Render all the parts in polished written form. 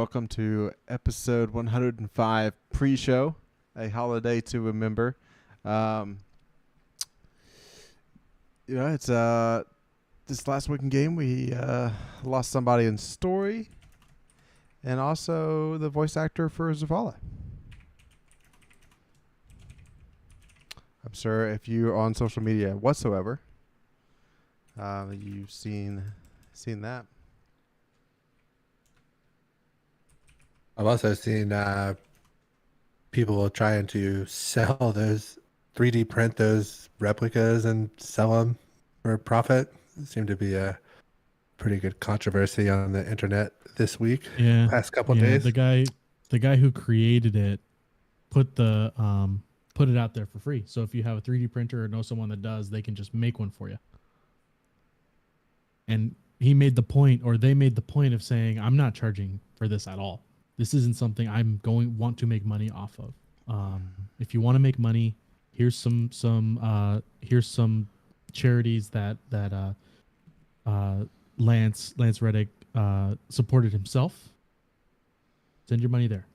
welcome to episode 105 Preshow, a holiday to remember. Um, it's this last weekend game we lost somebody in story, and also the voice actor for Zavala. I'm sure if you're on social media whatsoever, you've seen that. I've also seen people trying to sell those 3D print those replicas and sell them for a profit. It seemed to be a pretty good controversy on the internet this week. Yeah, Past couple days. The guy who created it put it out there for free. So if you have a 3D printer or know someone that does, they can just make one for you. And he made the point, or they made the point of saying, "I'm not charging for this at all. This isn't something want to make money off of. If you want to make money, here's some charities that Lance Reddick supported himself. Send your money there.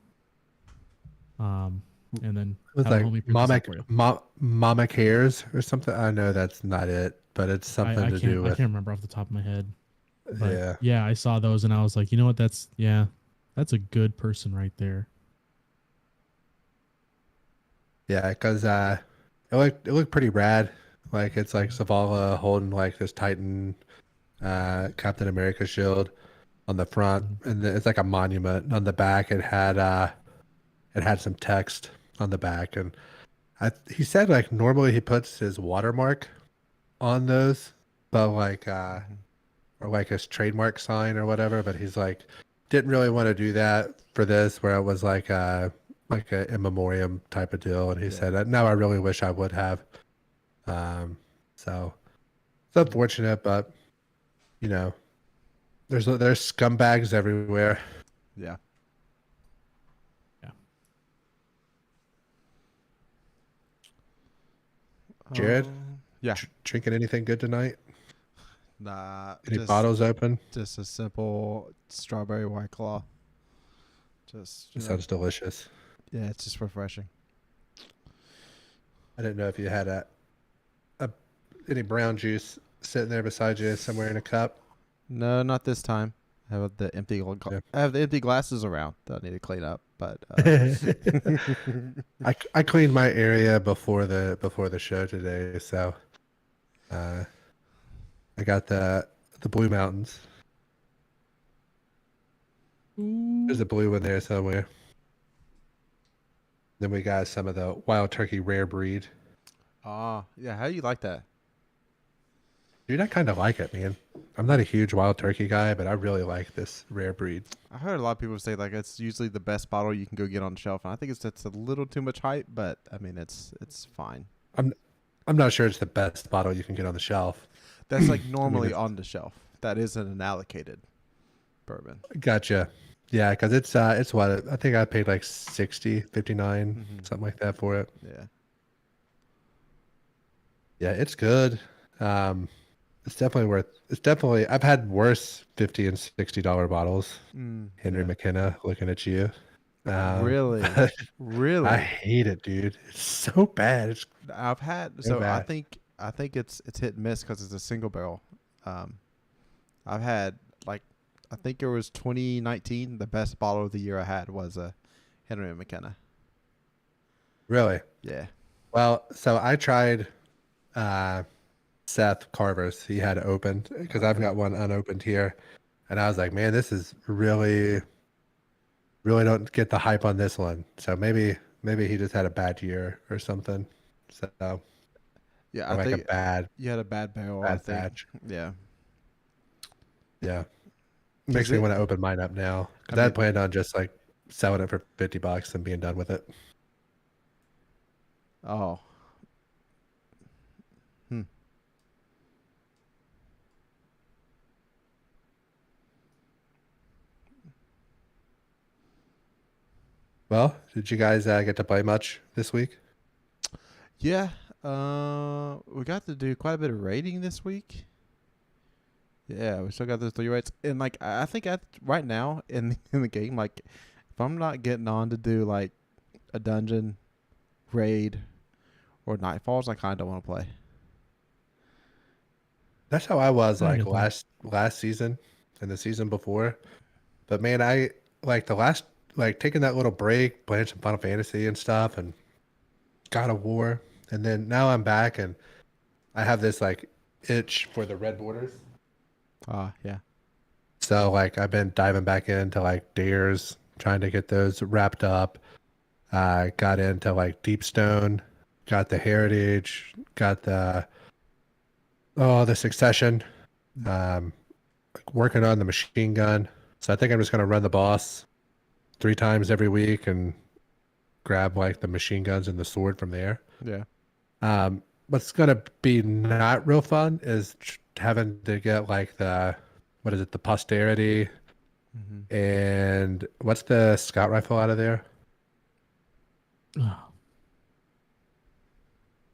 And then it was like Mama Cares or something. I know that's not it, but it's something to do with. I can't remember off the top of my head. But yeah, I saw those and I was like, you know what? That's a good person right there. Yeah, because it looked pretty rad. Like it's like Zavala holding like this Titan Captain America shield on the front, and it's like a monument. On the back, it had some text on the back, and he said like normally he puts his watermark on those, but like or like his trademark sign or whatever. But he's like didn't really want to do that for this, where it was like a in memoriam type of deal. And he said, "No, I really wish I would have." So it's unfortunate, but you know, there's scumbags everywhere. Yeah. Jared, yeah. Drinking anything good tonight? Nah. Any bottles open? Just a simple strawberry White Claw. It sounds delicious. Yeah, it's just refreshing. I didn't know if you had any brown juice sitting there beside you somewhere in a cup. No, not this time. I have the empty. I have the empty glasses around that I need to clean up. But I cleaned my area before the show today, so I got the Blue Mountains. There's a blue one there somewhere. Then we got some of the Wild Turkey Rare Breed. Yeah. How do you like that? Dude, I kind of like it, man. I'm not a huge Wild Turkey guy, but I really like this Rare Breed. I heard a lot of people say like it's usually the best bottle you can go get on the shelf, and I think it's a little too much hype, but I mean it's fine. I'm not sure it's the best bottle you can get on the shelf. That's like normally on the shelf. That isn't an allocated bourbon. Gotcha. Yeah, because it's what I think I paid like 59 something like that for it. Yeah. Yeah, it's good. It's definitely I've had worse $50 and $60 bottles. Henry McKenna, looking at you. Really? Really? I hate it, dude. It's so bad. I've had so bad. I think it's hit and miss because it's a single barrel. I've had like I think it was 2019. The best bottle of the year I had was a Henry McKenna. Really? Yeah. Well, so I tried Seth Carver's. He had it opened because I've got one unopened here, and I was like, man, this is really don't get the hype on this one. So maybe he just had a bad year or something. So yeah, I think you had a bad barrel. Bad batch. Yeah. Yeah. Makes me want to open mine up now because I planned on just like selling it for $50 and being done with it. Oh. Well, did you guys get to play much this week? Yeah. We got to do quite a bit of raiding this week. Yeah, we still got those 3 rates, and like I think right now in the game, like if I'm not getting on to do like a dungeon, raid, or nightfalls, I kind of don't want to play. That's how I was I like get that. last season and the season before. But man, I like the last like taking that little break, playing some Final Fantasy and stuff, and God of War, and then now I'm back and I have this like itch for the red borders. Yeah. So like I've been diving back into like dares, trying to get those wrapped up. I got into like Deepstone, got the Heritage, got the Succession. Like working on the machine gun. So I think I'm just gonna run the boss 3 times every week and grab like the machine guns and the sword from there. Yeah. What's gonna be not real fun is having to get like the what is it, the posterity, Mm-hmm. and what's the scout rifle out of there? Oh,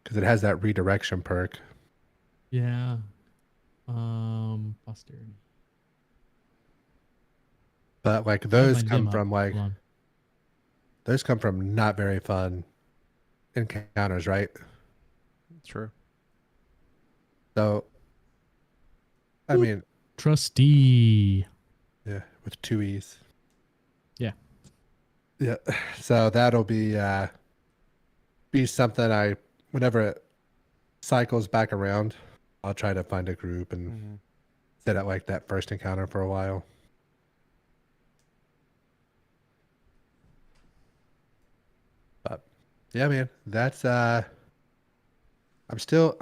Because it has that redirection perk. yeah. Posterity. But like I have those my dim come up. from like Hold on. those come from not very fun encounters, right? True. So I Boop. mean, Trusty. yeah, with 2 E's. Yeah. Yeah. So that'll be something whenever it cycles back around, I'll try to find a group and Mm-hmm. set up like that first encounter for a while. But yeah, man, that's I'm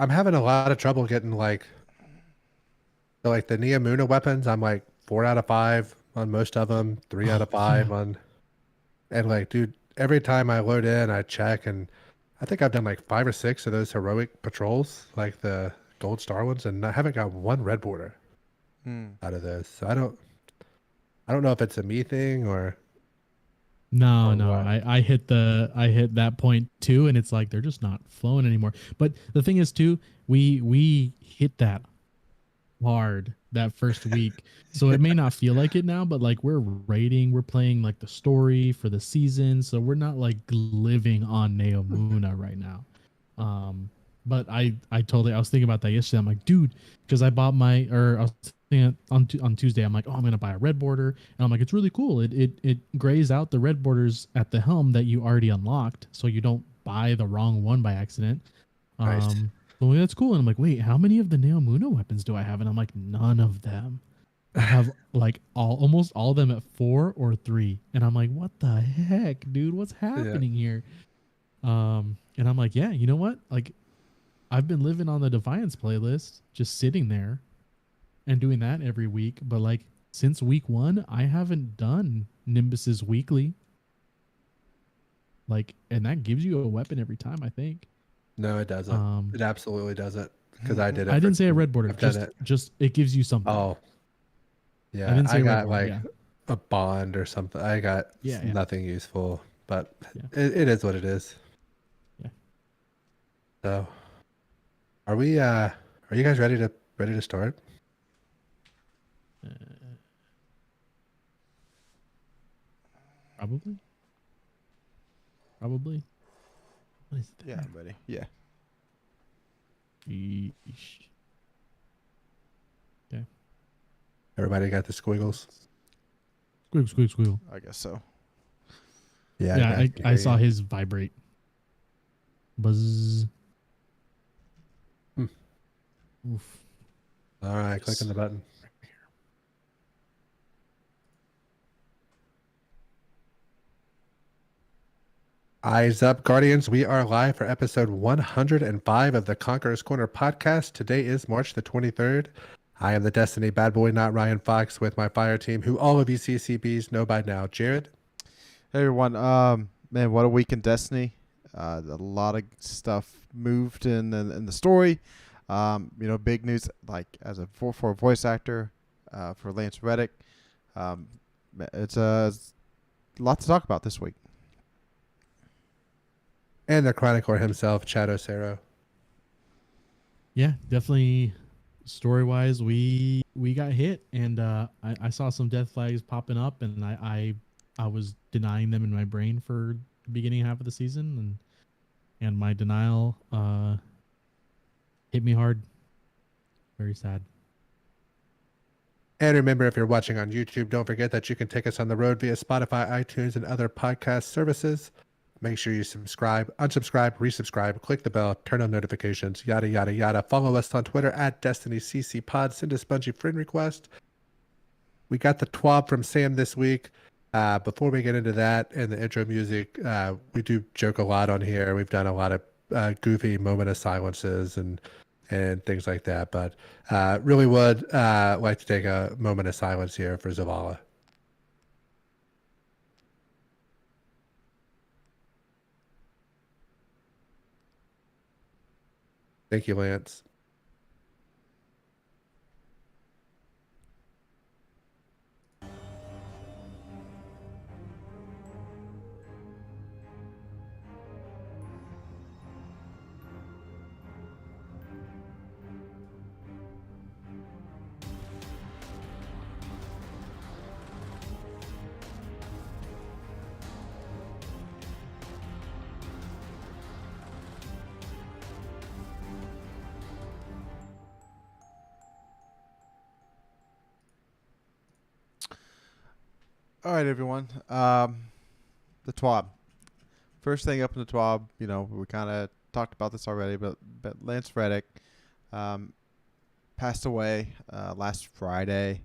having a lot of trouble getting like the Neomuna weapons. I'm like 4 out of 5 on most of them, 3 out of 5 Yeah. on, and like, dude, every time I load in, I check, and I think I've done like 5 or 6 of those heroic patrols, like the gold star ones, and I haven't got one red border Mm. out of those. So I don't know if it's a me thing No, or no. what. I hit that point too, and it's like they're just not flowing anymore. But the thing is too, we hit that hard that first week. So it may not feel like it now, but like we're rating, we're playing like the story for the season. So we're not like living on Neomuna right now. But I was thinking about that yesterday. I'm like, dude, because I bought I was thinking on Tuesday, I'm like, oh, I'm gonna buy a red border, and I'm like, it's really cool. It grays out the red borders at the helm that you already unlocked, so you don't buy the wrong one by accident. Nice. So that's cool. And I'm like, wait, how many of the Neomuna weapons do I have? And I'm like, none of them. I have like almost all of them at 4 or 3. And I'm like, what the heck, dude? What's Yeah. happening here? And I'm like, yeah, you know what? Like, I've been living on the Defiance playlist, just sitting there and doing that every week. But like since week 1, I haven't done Nimbus's weekly. Like, and that gives you a weapon every time, I think. No, it doesn't. It absolutely doesn't. Because I did it I for didn't say a red border. I've done it. Just it gives you something. Oh, I yeah. didn't say I a red got border. like Yeah, a bond or something. I got yeah, yeah, nothing useful, but yeah, it is what it is. yeah. So, are you guys ready to start? Uh, probably, probably. What is Yeah, that? I'm ready. Yeah. Yeesh. Okay. Everybody got the squiggles? Squeal, squeal, squeal. I guess so. Yeah, Yeah, guys can I hear saw you. his vibrate. Buzz. Hmm. Oof. All right, click on the button. Eyes up, Guardians. We are live for episode 105 of the Conqueror's Corner podcast. Today is March the 23rd. I am the Destiny bad boy, NotRyanFox, with my fire team, who all of you CCBs know by now. Jared? Hey everyone. Man, what a week in Destiny. A lot of stuff moved in the story. Big news like as a for a voice actor, for Lance Reddick. It's a lot to talk about this week. And the chronicler himself, chadocero. Yeah, definitely story wise, we got hit, and I saw some death flags popping up, and I was denying them in my brain for the beginning half of the season, and my denial hit me hard. Very sad. And remember, if you're watching on YouTube, don't forget that you can take us on the road via Spotify, iTunes, and other podcast services. Make sure you subscribe, unsubscribe, resubscribe, click the bell, turn on notifications, yada, yada, yada. Follow us on Twitter at DestinyCCPod. Send us a bunch of friend requests. We got the TWAB from Sam this week. Before we get into that and the intro music, we do joke a lot on here. We've done a lot of goofy moment of silences and things like that. But really would like to take a moment of silence here for Zavala. Thank you, Lance. All right, everyone. The TWAB. First thing up in the TWAB, you know, we kind of talked about this already, but Lance Reddick passed away last Friday,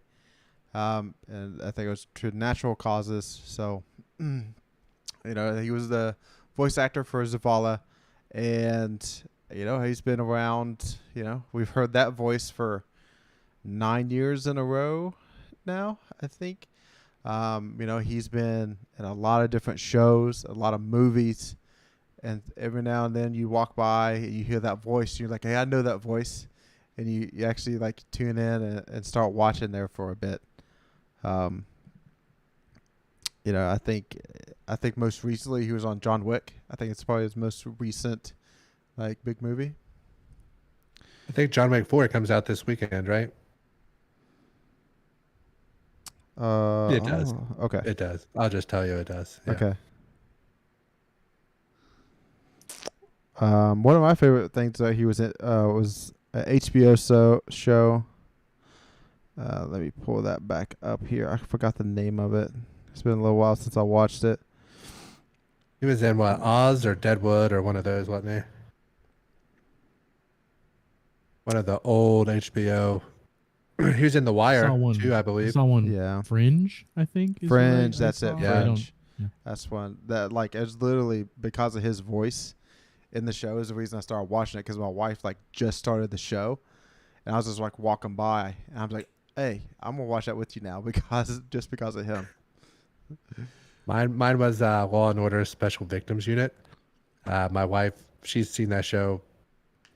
and I think it was to natural causes. So, you know, he was the voice actor for Zavala, and you know, he's been around. You know, we've heard that voice for 9 years in a row now, I think. You know, he's been in a lot of different shows, a lot of movies, and every now and then you walk by and you hear that voice. You're like, hey, I know that voice. And you actually like tune in and start watching there for a bit. You know, I think most recently he was on John Wick. I think it's probably his most recent like big movie. I think John Wick 4 comes out this weekend, right? It does. Okay. It does. I'll just tell you it does. Yeah. Okay. One of my favorite things that he was in was an HBO show. Let me pull that back up here. I forgot the name of it. It's been a little while since I watched it. He was in what, Oz or Deadwood or one of those, wasn't he? One of the old HBO. He was in The Wire too, I believe. I saw one. Yeah. Fringe, I think. Is Fringe, what I that's it. saw. Yeah. Fringe. Yeah. That's one that like it's literally because of his voice in the show is the reason I started watching it, because my wife like just started the show, and I was just like walking by, and I was like, hey, I'm gonna watch that with you now because of him. Mine was Law and Order Special Victims Unit. My wife, she's seen that show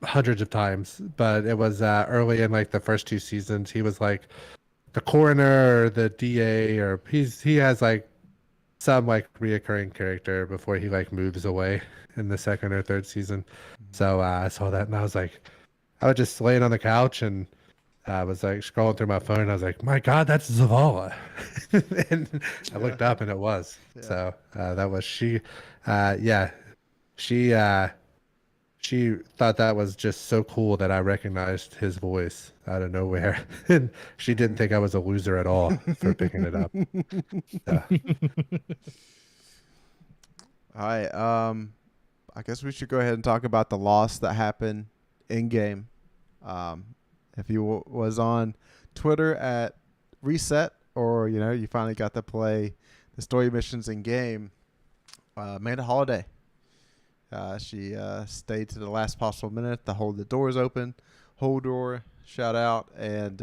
hundreds of times, but it was early in like the first 2 seasons. He was like the coroner or the DA, or he has like some like reoccurring character before he like moves away in the second or third season. So I saw that and I was like, I was just laying on the couch and I was like scrolling through my phone and I was like, my God, that's Zavala. And I looked up and it was. Yeah. So that was she. She thought that was just so cool that I recognized his voice out of nowhere. And she didn't think I was a loser at all for picking it up. All right. I guess we should go ahead and talk about the loss that happened in game. If you was on Twitter at Reset, or you know you finally got to play the story missions in game, Amanda Holliday. She stayed to the last possible minute to hold the doors open, whole door, shout out, and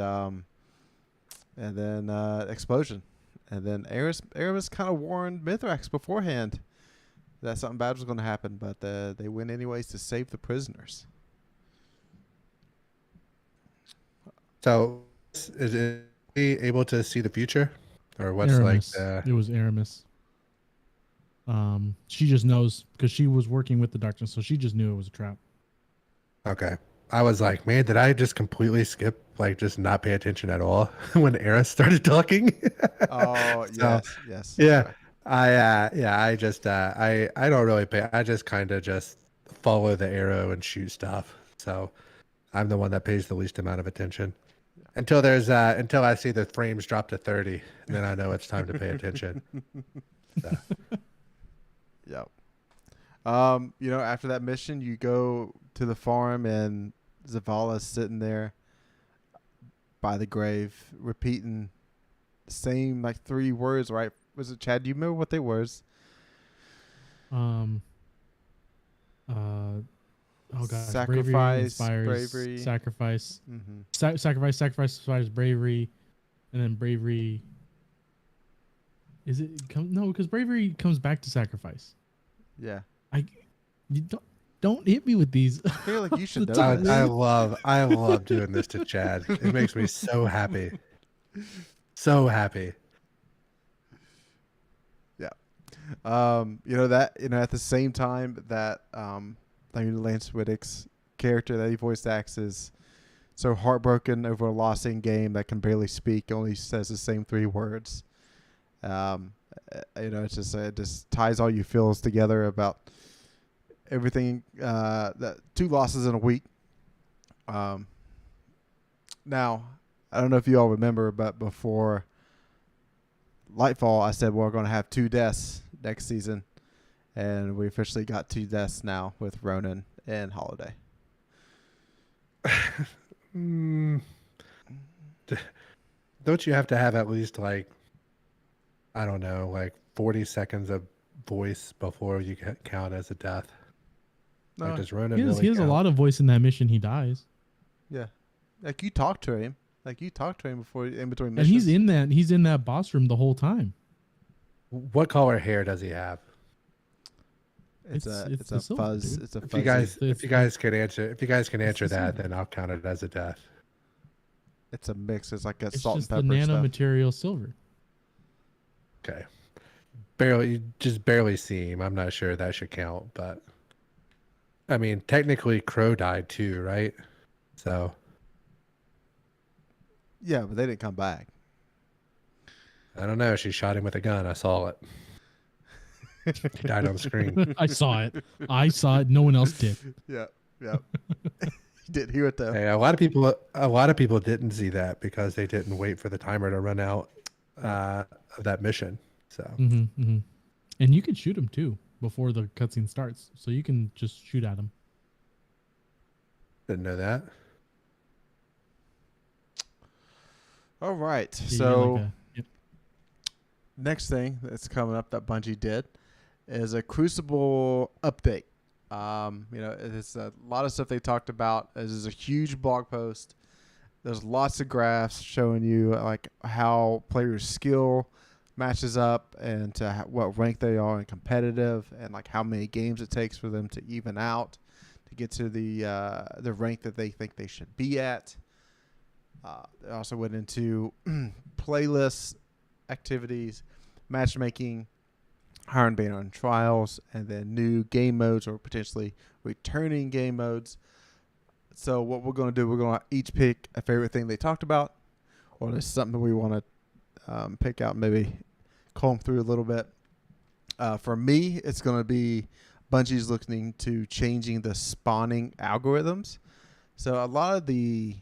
then explosion. And then Aramis kind of warned Mithrax beforehand that something bad was going to happen, but they went anyways to save the prisoners. So is he able to see the future? Or what's Aramis. like It was Aramis. She just knows because she was working with the darkness, so she just knew it was a trap. Okay. I was like, man, did I just completely skip, like, just not pay attention at all when Era started talking? Oh, So, yes. yeah, Okay. I just, I don't really pay. I just kind of just follow the arrow and shoot stuff. So I'm the one that pays the least amount of attention until I see the frames drop to 30, and then I know it's time to pay attention. So, Yep. After that mission, you go to the farm and Zavala's sitting there by the grave, repeating the same like 3 words, right? Was it Chad? Do you remember what they was? Um. Oh gosh. Bravery Sacrifice, inspires bravery. sacrifice. Mm-hmm. Sacrifice inspires bravery, and then bravery. Is it no? Because bravery comes back to sacrifice. Yeah. You don't hit me with these. I feel like you should know I- this. I love doing this to Chad. It makes me so happy. So happy. Yeah. At the same time that Lance Whittick's character that he voiced acts is so heartbroken over a loss in game that can barely speak, only says the same 3 words. It just ties all your feels together about everything. That 2 losses in a week. Now, I don't know if you all remember, but before Lightfall, I said we're going to have 2 deaths next season, and we officially got 2 deaths now with Ronan and Holliday. Don't you have to have at least like, I don't know, like 40 seconds of voice before you count as a death? No, Like, does Ronan he has really a lot of voice in that mission. He dies, yeah, like you talk to him, before in between and missions. he's in that boss room the whole time. What color hair does he have? It's a silver, fuzz. dude. It's a If fuzzy. you guys can answer that, then I'll count it as a death. It's a mix. It's like a It's salt just and the pepper stuff. nanomaterial silver. Okay. Just barely see him. I'm not sure that should count, but I mean, technically Crow died too, right? So Yeah, but they didn't come back. I don't know. She shot him with a gun. I saw it. He died on screen. I saw it. No one else did. Yeah. You didn't hear it though. Hey, a lot of people didn't see that because they didn't wait for the timer to run out of that mission. So And you can shoot him too before the cutscene starts, so you can just shoot at him. didn't know that. All right. Yeah, So yep. next thing that's coming up that Bungie did is a Crucible update. It's a lot of stuff they talked about. This is a huge blog post. There's lots of graphs showing you like how players' skill matches up and to what rank they are in competitive, and like how many games it takes for them to even out to get to the rank that they think they should be at. They also went into playlists, activities, matchmaking, hiring ban on trials, and then new game modes or potentially returning game modes. So what we're going to do, we're going to each pick a favorite thing they talked about, or there's something we want to pick out, maybe comb through a little bit. For me, it's going to be Bungie's looking to changing the spawning algorithms. So a lot of the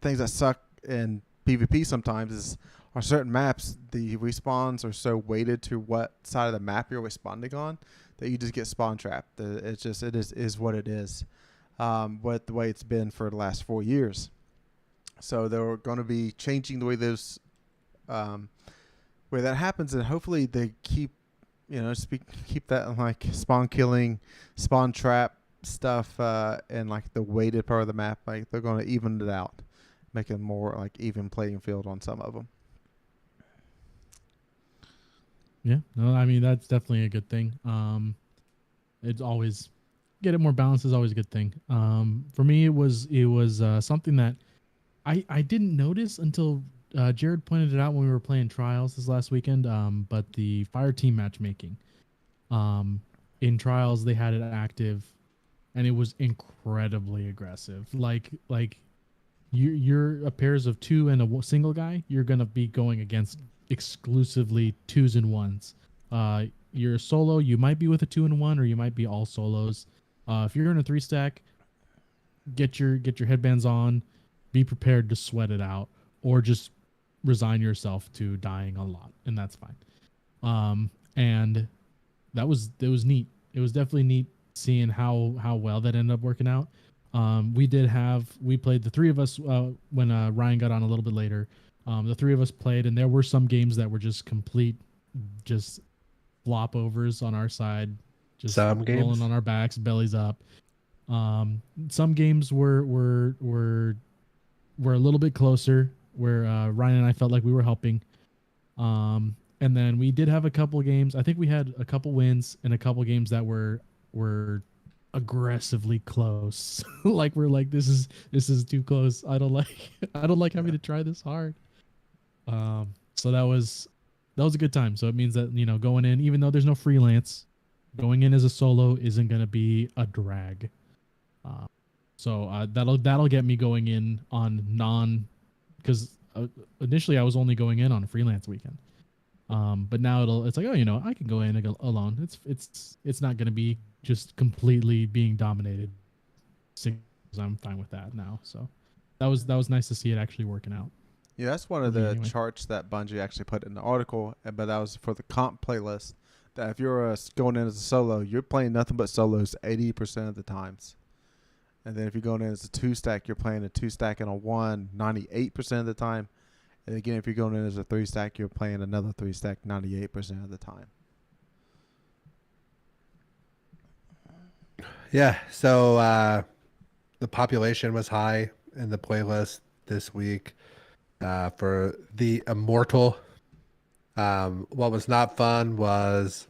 things that suck in PvP sometimes are certain maps, the respawns are so weighted to what side of the map you're responding on that you just get spawn trapped. It is what it is. What the way it's been for the last 4 years. So they're going to be changing the way those where that happens, and hopefully they keep keep that like spawn killing, spawn trap stuff and like the weighted part of the map. Like they're going to even it out, make it more like even playing field on some of them. Yeah, no, I mean that's definitely a good thing. It's always get it more balanced is always a good thing. For me, it was something that I didn't notice until Jared pointed it out when we were playing trials this last weekend. But the fire team matchmaking, in trials they had it active, and it was incredibly aggressive. Like you're a pairs of two and a single guy. You're gonna be going against exclusively twos and ones. You're solo. You might be with a 2-1, or you might be all solos. If you're in a 3-stack, get your headbands on. Be prepared to sweat it out, or just resign yourself to dying a lot, and that's fine. And it was neat. It was definitely neat seeing how well that ended up working out. We played the three of us when Ryan got on a little bit later. The three of us played, and there were some games that were just just flop overs on our side, just rolling on our backs, bellies up. Some games were a little bit closer, where Ryan and I felt like we were helping. And then we did have a couple games. I think we had a couple wins and a couple games that were aggressively close. Like we're like, this is too close. I don't like having to try this hard. So that was a good time. So it means that, going in, even though there's no freelance, going in as a solo isn't going to be a drag. So that'll get me going in on because initially I was only going in on a freelance weekend. But now it's like, I can go in alone. It's not going to be just completely being dominated. I'm fine with that now. So that was nice to see it actually working out. Yeah, that's one of the charts that Bungie actually put in the article, but that was for the comp playlist. That if you're going in as a solo, you're playing nothing but solos 80% of the times. And then if you're going in as a 2-stack, you're playing a 2-stack and a 1 98% of the time. And again, if you're going in as a 3-stack, you're playing another 3-stack 98% of the time. Yeah, so the population was high in the playlist this week for the Immortal. What was not fun was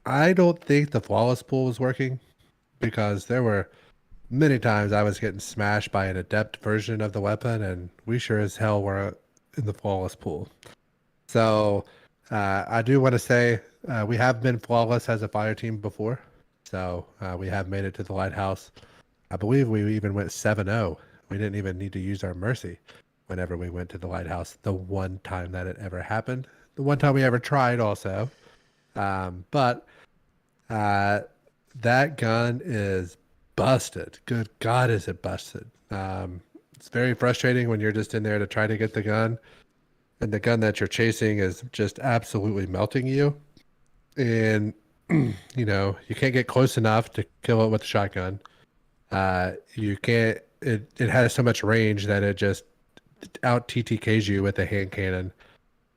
I don't think the flawless pool was working, because there were many times I was getting smashed by an adept version of the weapon, and we sure as hell were in the flawless pool. So I do want to say we have been flawless as a fire team before. So we have made it to the lighthouse. I believe we even went 7-0. We didn't even need to use our mercy whenever we went to the lighthouse. The one time that it ever happened. The one time we ever tried also. But that gun is busted. Good God, is it busted. It's very frustrating when you're just in there to try to get the gun, and the gun that you're chasing is just absolutely melting you. And, you can't get close enough to kill it with a shotgun. You can't, it has so much range that it just out TTKs you with a hand cannon.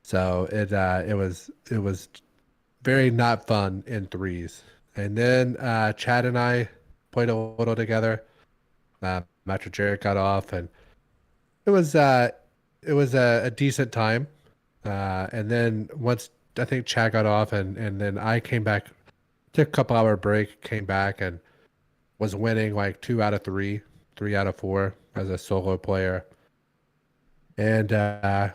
So it was very not fun in threes. And then Chad and I played a little together after Jared got off, and it was a decent time. And then once I think Chad got off, and then I came back, took a couple hour break, came back and was winning like 2 out of 3 out of 4 as a solo player. And I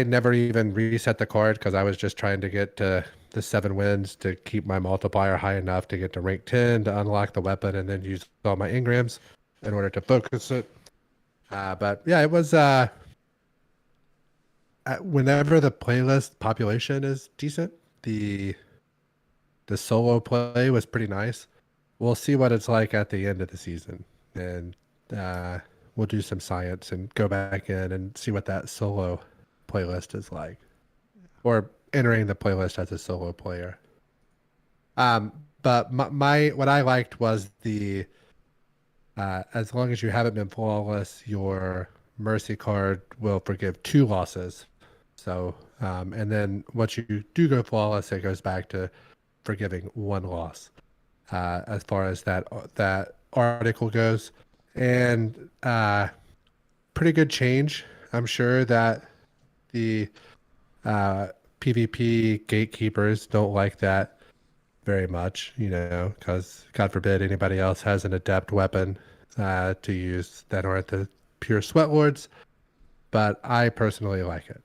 never even reset the card because I was just trying to get to the 7 wins to keep my multiplier high enough to get to rank 10 to unlock the weapon, and then use all my engrams in order to focus it. But yeah, it was whenever the playlist population is decent, the solo play was pretty nice. We'll see what it's like at the end of the season, and we'll do some science and go back in and see what that solo playlist is like, or entering the playlist as a solo player. But what I liked was the as long as you haven't been flawless, your mercy card will forgive 2 losses. So and then once you do go flawless, it goes back to forgiving 1 loss. As far as that article goes, and pretty good change. I'm sure that the PvP gatekeepers don't like that very much, because God forbid anybody else has an adept weapon to use that aren't the pure sweat lords. But I personally like it.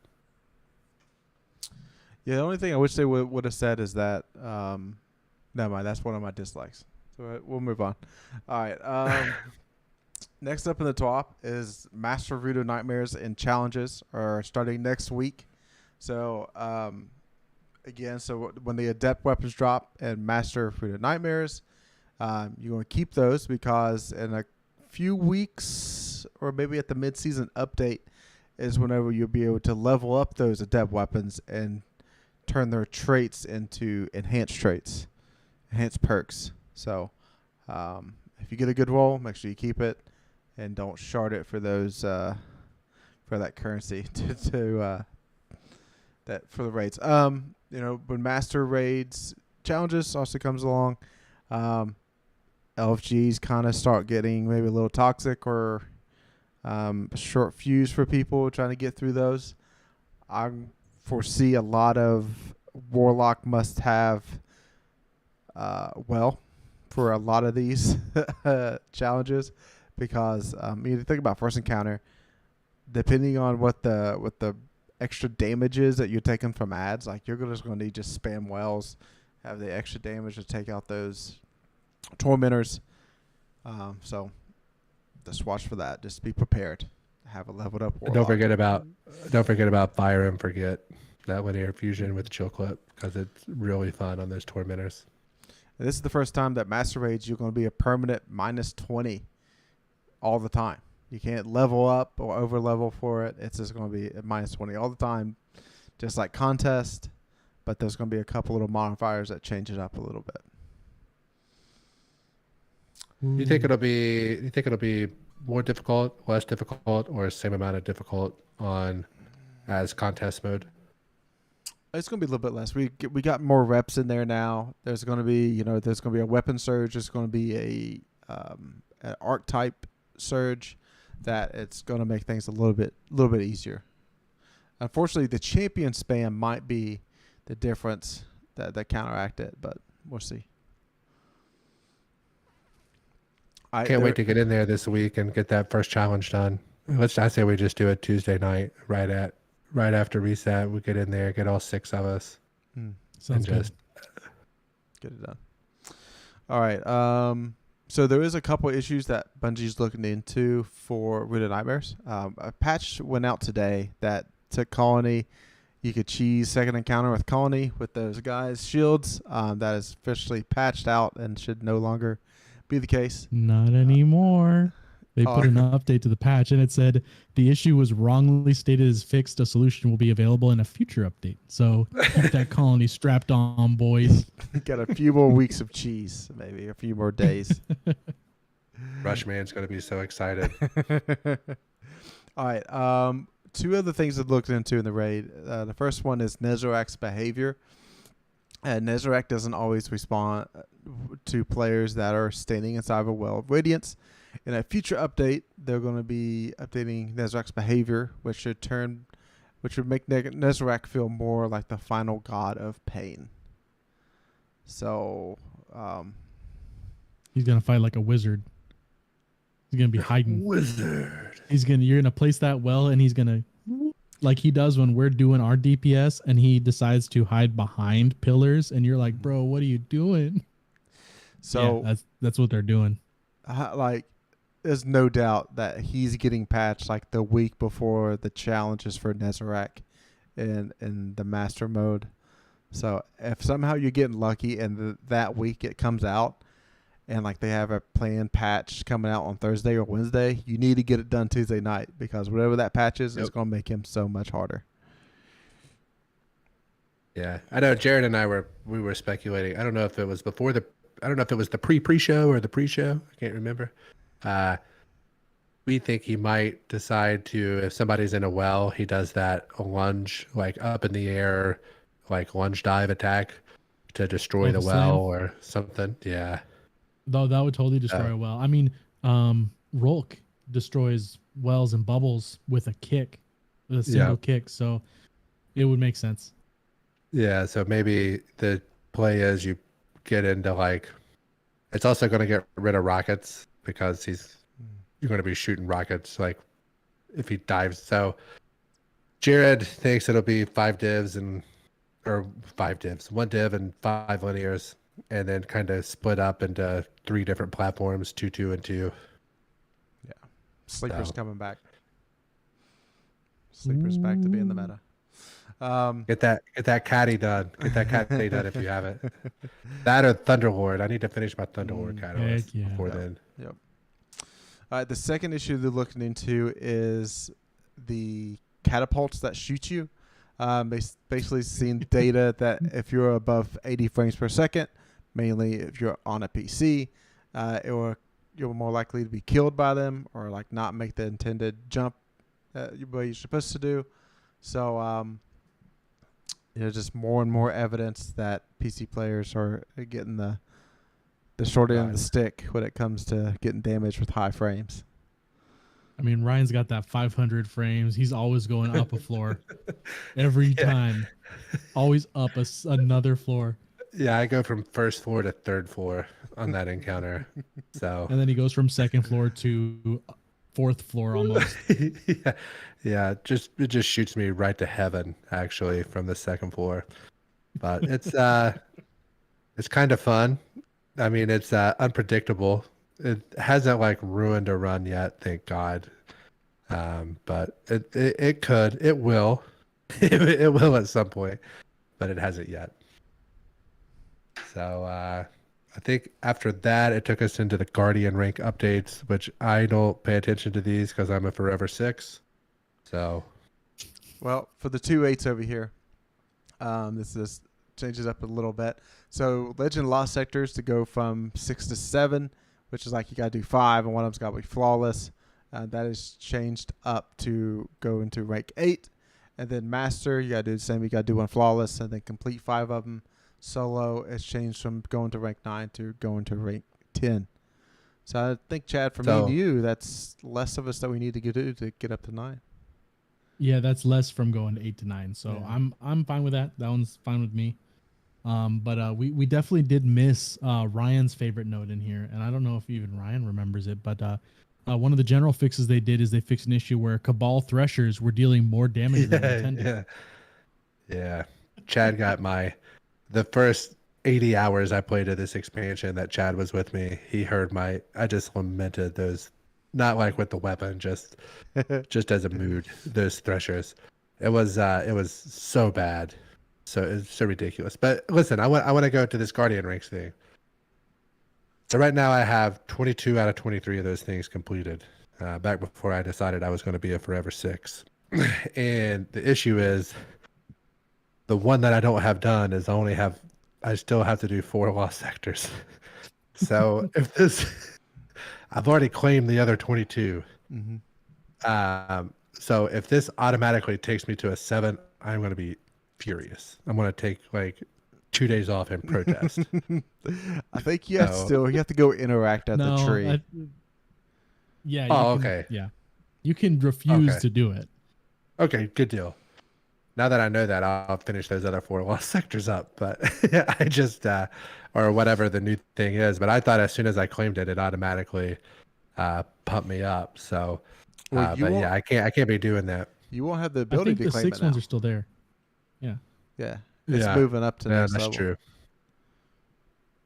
Yeah, the only thing I wish they would have said is that never mind, that's one of my dislikes. So we'll move on. All right. Next up in the TWAB is Master Voodoo Nightmares and Challenges are starting next week. So again, so when the Adept weapons drop and Master Voodoo Nightmares, you want to keep those because in a few weeks or maybe at the mid-season update is whenever you'll be able to level up those Adept weapons and turn their traits into enhanced traits, enhanced perks. So if you get a good roll, make sure you keep it and don't shard it for those for that currency to that for the raids. When Master Raids Challenges also comes along, LFGs kind of start getting maybe a little toxic or short fuse for people trying to get through those. I foresee a lot of Warlock must have for a lot of these challenges because you think about first encounter, depending on what the extra damage is that you're taking from ads, like you're just going to need just spam wells, have the extra damage to take out those tormentors. So just watch for that. Just be prepared. Have a leveled up Warlock. Don't forget about Fire and Forget, that linear fusion with Chill Clip, because it's really fun on those tormentors. And this is the first time that Master Raids you're going to be a permanent -20 all the time. You can't level up or over level for it. It's just going to be at -20 all the time, just like contest. But there's going to be a couple little modifiers that change it up a little bit. You think it'll be more difficult, less difficult, or same amount of difficult on as contest mode? It's going to be a little bit less. We got more reps in there now. There's going to be a weapon surge. There's going to be an archetype surge that it's going to make things a little bit easier. Unfortunately, the champion spam might be the difference that counteract it, but we'll see. Can't wait to get in there this week and get that first challenge done. I say we just do it Tuesday night, right after reset. We get in there, get all 6 of us. Sounds good. Get it done. All right. So there is a couple issues that Bungie's looking into for Voodoo Nightmares. A patch went out today that took Colony. You could cheese second encounter with Colony with those guys' shields. That is officially patched out and should no longer be the case. Not anymore. They put an update to the patch and it said the issue was wrongly stated as fixed. A solution will be available in a future update. So keep that Colony strapped on, boys. Got a few more weeks of cheese, maybe a few more days. Rushman's going to be so excited. All right. 2 other things to look into in the raid. The first one is Nezarek's behavior. Nezarek doesn't always respond to players that are standing inside of a well of radiance. In a future update, they're going to be updating Nezarek's behavior, which would make Nezarek feel more like the final god of pain. So, he's gonna fight like a wizard. He's gonna be hiding. Wizard. You're gonna place that well, and he's gonna, like he does when we're doing our DPS, and he decides to hide behind pillars, and you're like, bro, what are you doing? So yeah, that's what they're doing. There's no doubt that he's getting patched like the week before the challenges for Nezarek in the master mode. So if somehow you're getting lucky and that week it comes out and like they have a planned patch coming out on Thursday or Wednesday, you need to get it done Tuesday night because whatever that patch is, it's going to make him so much harder. Yeah, I know Jared and I were speculating. I don't know if it was the pre-show or the pre-show. I can't remember. We think he might decide to, if somebody's in a well, he does that lunge, like up in the air, like lunge dive attack to destroy the well or something. Yeah. Though that would totally destroy a well. I mean, Rolk destroys wells and bubbles with a kick, with a single kick. So it would make sense. Yeah. So maybe the play is you get into like, it's also going to get rid of rockets because you're going to be shooting rockets like if he dives. So Jared thinks it'll be 1 div and 5 linears and then kind of split up into 3 different platforms, 2, 2, and 2. Yeah. Sleeper's So- coming back. Sleeper's back to be in the meta. Get that caddy done. Get that caddy done if you haven't. That or Thunderlord. I need to finish my Thunderlord catalyst Heck yeah. before Yep. then. Yep. The second issue they're looking into is the catapults that shoot you. Basically seeing data that if you're above 80 frames per second, mainly if you're on a PC, you're more likely to be killed by them or like not make the intended jump that you're supposed to do. So, just more and more evidence that PC players are getting the short end of the stick when it comes to getting damaged with high frames. I mean, Ryan's got that 500 frames. He's always going up a floor every time. Always up another floor. Yeah, I go from first floor to third floor on that encounter. So And then he goes from second floor to fourth floor almost. yeah, it just shoots me right to heaven actually from the second floor. But it's kind of fun. I mean, it's unpredictable. It hasn't like ruined a run yet, thank God. But it could, it will, it will at some point, but it hasn't yet. So I think after that, it took us into the Guardian rank updates, which I don't pay attention to these because I'm a Forever 6. So, Well, for the 2/8s over here, this changes up a little bit. So Legend Lost Sectors to go from 6 to 7, which is like you got to do 5, and one of them's got to be flawless. That is changed up to go into rank 8. And then Master, you got to do the same. You got to do 1 flawless and then complete 5 of them. Solo is changed from going to rank 9 to going to rank 10. So I think, Chad, for me and you, that's less of us that we need to do to get up to 9. Yeah, that's less from going to 8 to 9. So Yeah. I'm fine with that. That one's fine with me. But we definitely did miss Ryan's favorite note in here, and I don't know if even Ryan remembers it. But one of the general fixes they did is they fixed an issue where Cabal Threshers were dealing more damage than intended. Yeah. Chad got the first 80 hours I played of this expansion that Chad was with me. He heard I just lamented those, not like with the weapon, just as a mood, those Threshers. It was so bad. So it's so ridiculous. But listen, I want to go to this Guardian ranks thing. So right now I have 22 out of 23 of those things completed. Back before I decided I was going to be a Forever 6. And the issue is the one that I don't have done is I still have to do 4 lost sectors. So I've already claimed the other 22. Mm-hmm. So if this automatically takes me to a 7, I'm going to be furious. I'm going to take like 2 days off and protest. I think you have to go interact at the tree. Yeah. Okay. Yeah. You can refuse to do it. Okay, good deal. Now that I know that, I'll finish those other 4 lost sectors up. But I just, or whatever the new thing is. But I thought as soon as I claimed it, it automatically pumped me up. So, but yeah, I can't be doing that. You won't have the ability to claim it now. The 6 ones are still there. Yeah. Yeah. It's moving up to next level. That's true.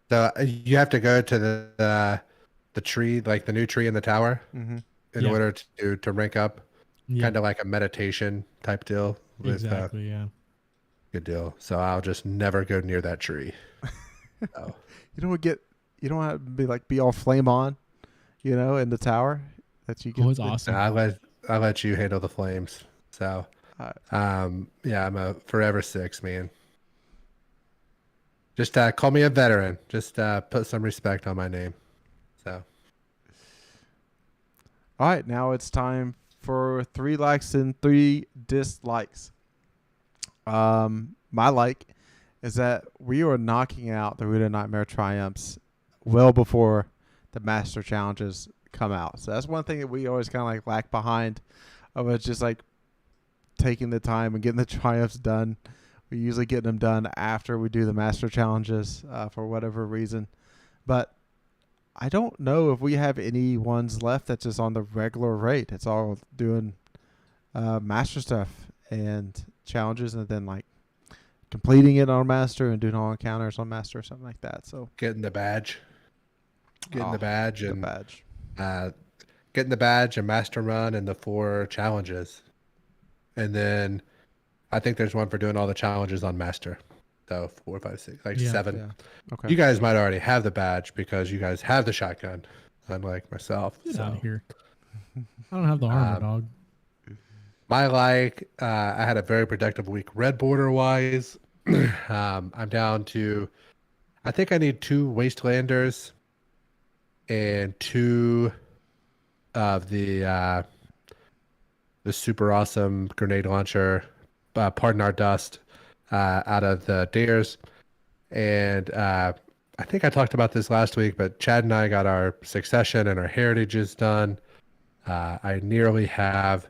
So you have to go to the tree, like the new tree in the tower, in order to rank up. Kind of like a meditation type deal. Exactly. Yeah. Good deal. So I'll just never go near that tree. So. You don't have to be all flame on, in the tower. That you get. Oh, it's awesome. I'll let you handle the flames. So, yeah, I'm a Forever 6, man. Just call me a veteran. Just put some respect on my name. So. All right, now it's time for 3 likes and 3 dislikes. My like is that we are knocking out the Root of Nightmare Triumphs well before the Master Challenges come out. So that's one thing that we always kind of like lack behind. It's just like taking the time and getting the Triumphs done. We usually get them done after we do the Master Challenges for whatever reason. But I don't know if we have any ones left that's just on the regular rate. It's all doing Master stuff and challenges and then like completing it on master and doing all encounters on master or something like that. So getting the badge, the and badge. Getting the badge and master run and the 4 challenges, and then I think there's one for doing all the challenges on master. So 4, 5, 6, like 7. Yeah. Okay. You guys might already have the badge because you guys have the shotgun, unlike myself. Get out of here. I don't have the armor, dog. I had a very productive week red border wise. I'm down to, I think I need 2 wastelanders and 2 of the super awesome grenade launcher, pardon our dust, out of the dares. And I think I talked about this last week, but Chad and I got our succession and our heritages done. I nearly have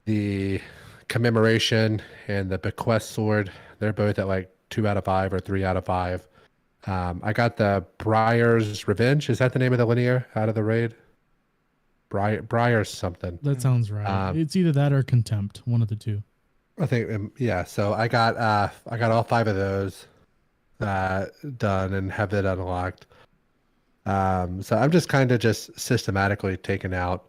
the commemoration and the bequest sword. They're both at like 2 out of 5 or 3 out of 5. I got the Briar's Revenge. Is that the name of the linear out of the raid? Briar's something. That sounds right. It's either that or Contempt, one of the two. I think, yeah. So I got all 5 of those done and have it unlocked. So I'm just kind of just systematically taking out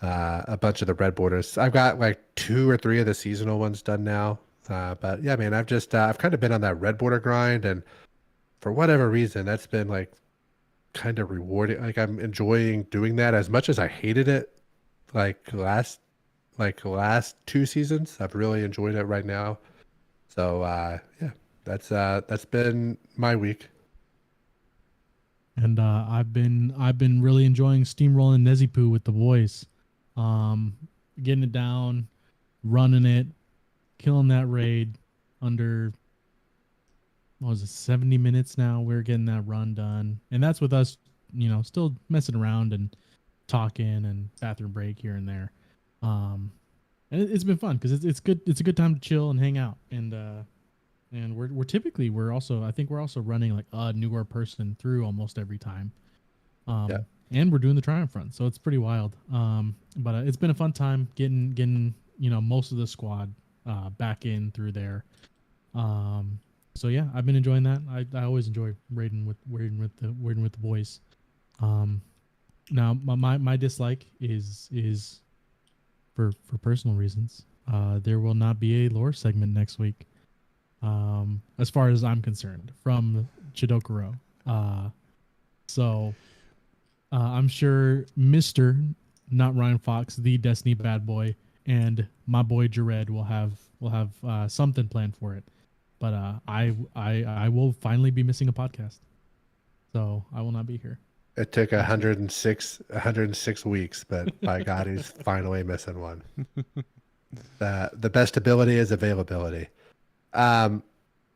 a bunch of the red borders. I've got like 2 or 3 of the seasonal ones done now. But yeah, man, I've kind of been on that red border grind, and for whatever reason, that's been like kind of rewarding. Like I'm enjoying doing that as much as I hated it. Like last 2 seasons, I've really enjoyed it right now. So yeah, that's been my week. And I've been really enjoying steamrolling Nezipu with the boys, getting it down, running it, killing that raid under, what was it, 70 minutes now. We're getting that run done, and that's with us, still messing around and talking and bathroom break here and there. And it's been fun because it's good. It's a good time to chill and hang out. And we're also running like a newer person through almost every time. And we're doing the Triumph run, so it's pretty wild. But it's been a fun time getting most of the squad back in through there. So yeah, I've been enjoying that. I always enjoy raiding with the boys. Now my dislike is for personal reasons. There will not be a lore segment next week. As far as I'm concerned, from chadocero. So I'm sure Mr. NotRyanFox, the Destiny bad boy, and my boy Jared will have something planned for it. But I will finally be missing a podcast, so I will not be here. It took 106 weeks, but by God, he's finally missing one. The best ability is availability.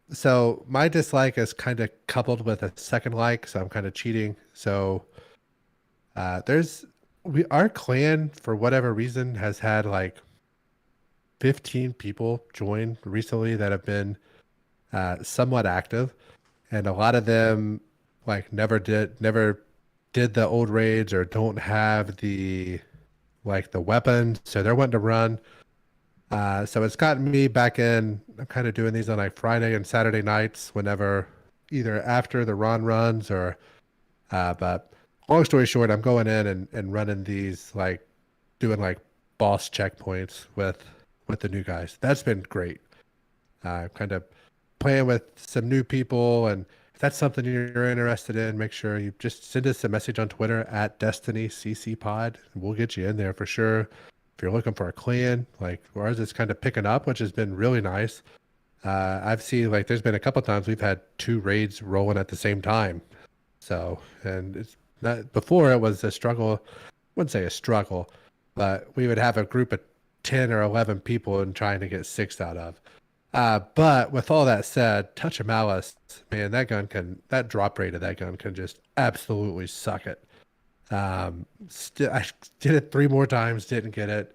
So my dislike is kind of coupled with a second like, so I'm kind of cheating. So our clan, for whatever reason, has had like 15 people join recently that have been somewhat active, and a lot of them like never did the old raids or don't have the weapons, so they're wanting to run. So it's gotten me back in. I'm kind of doing these on like Friday and Saturday nights, whenever, either after the runs or, but long story short, I'm going in and running these, like doing like boss checkpoints with the new guys. That's been great. Kind of playing with some new people, and if that's something you're interested in, make sure you just send us a message on Twitter at DestinyCCPod. We'll get you in there for sure. If you're looking for a clan, like ours is kind of picking up, which has been really nice. I've seen, like, there's been a couple times we've had 2 raids rolling at the same time. So, and it's not, before it was a struggle. I wouldn't say a struggle, but we would have a group of 10 or 11 people and trying to get 6 out of. But with all that said, Touch of Malice, man, that drop rate of that gun can just absolutely suck it. I did it 3 more times, didn't get it.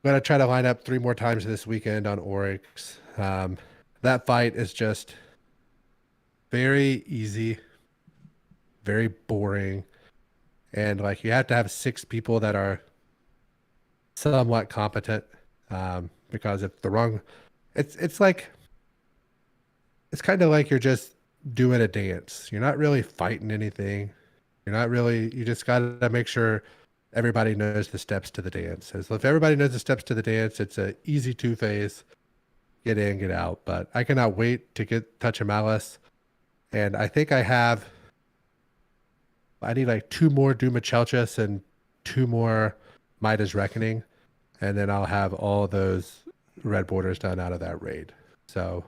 I'm gonna try to line up 3 more times this weekend on Oryx. That fight is just very easy, very boring, and like you have to have 6 people that are somewhat competent. Because if the wrong, it's like it's kind of like you're just doing a dance. You're not really fighting anything. You just got to make sure everybody knows the steps to the dance. So if everybody knows the steps to the dance, it's an easy 2-phase, get in, get out. But I cannot wait to get Touch of Malice. And I think I need like 2 more Duma Chelchis and 2 more Midas Reckoning. And then I'll have all those red borders done out of that raid. So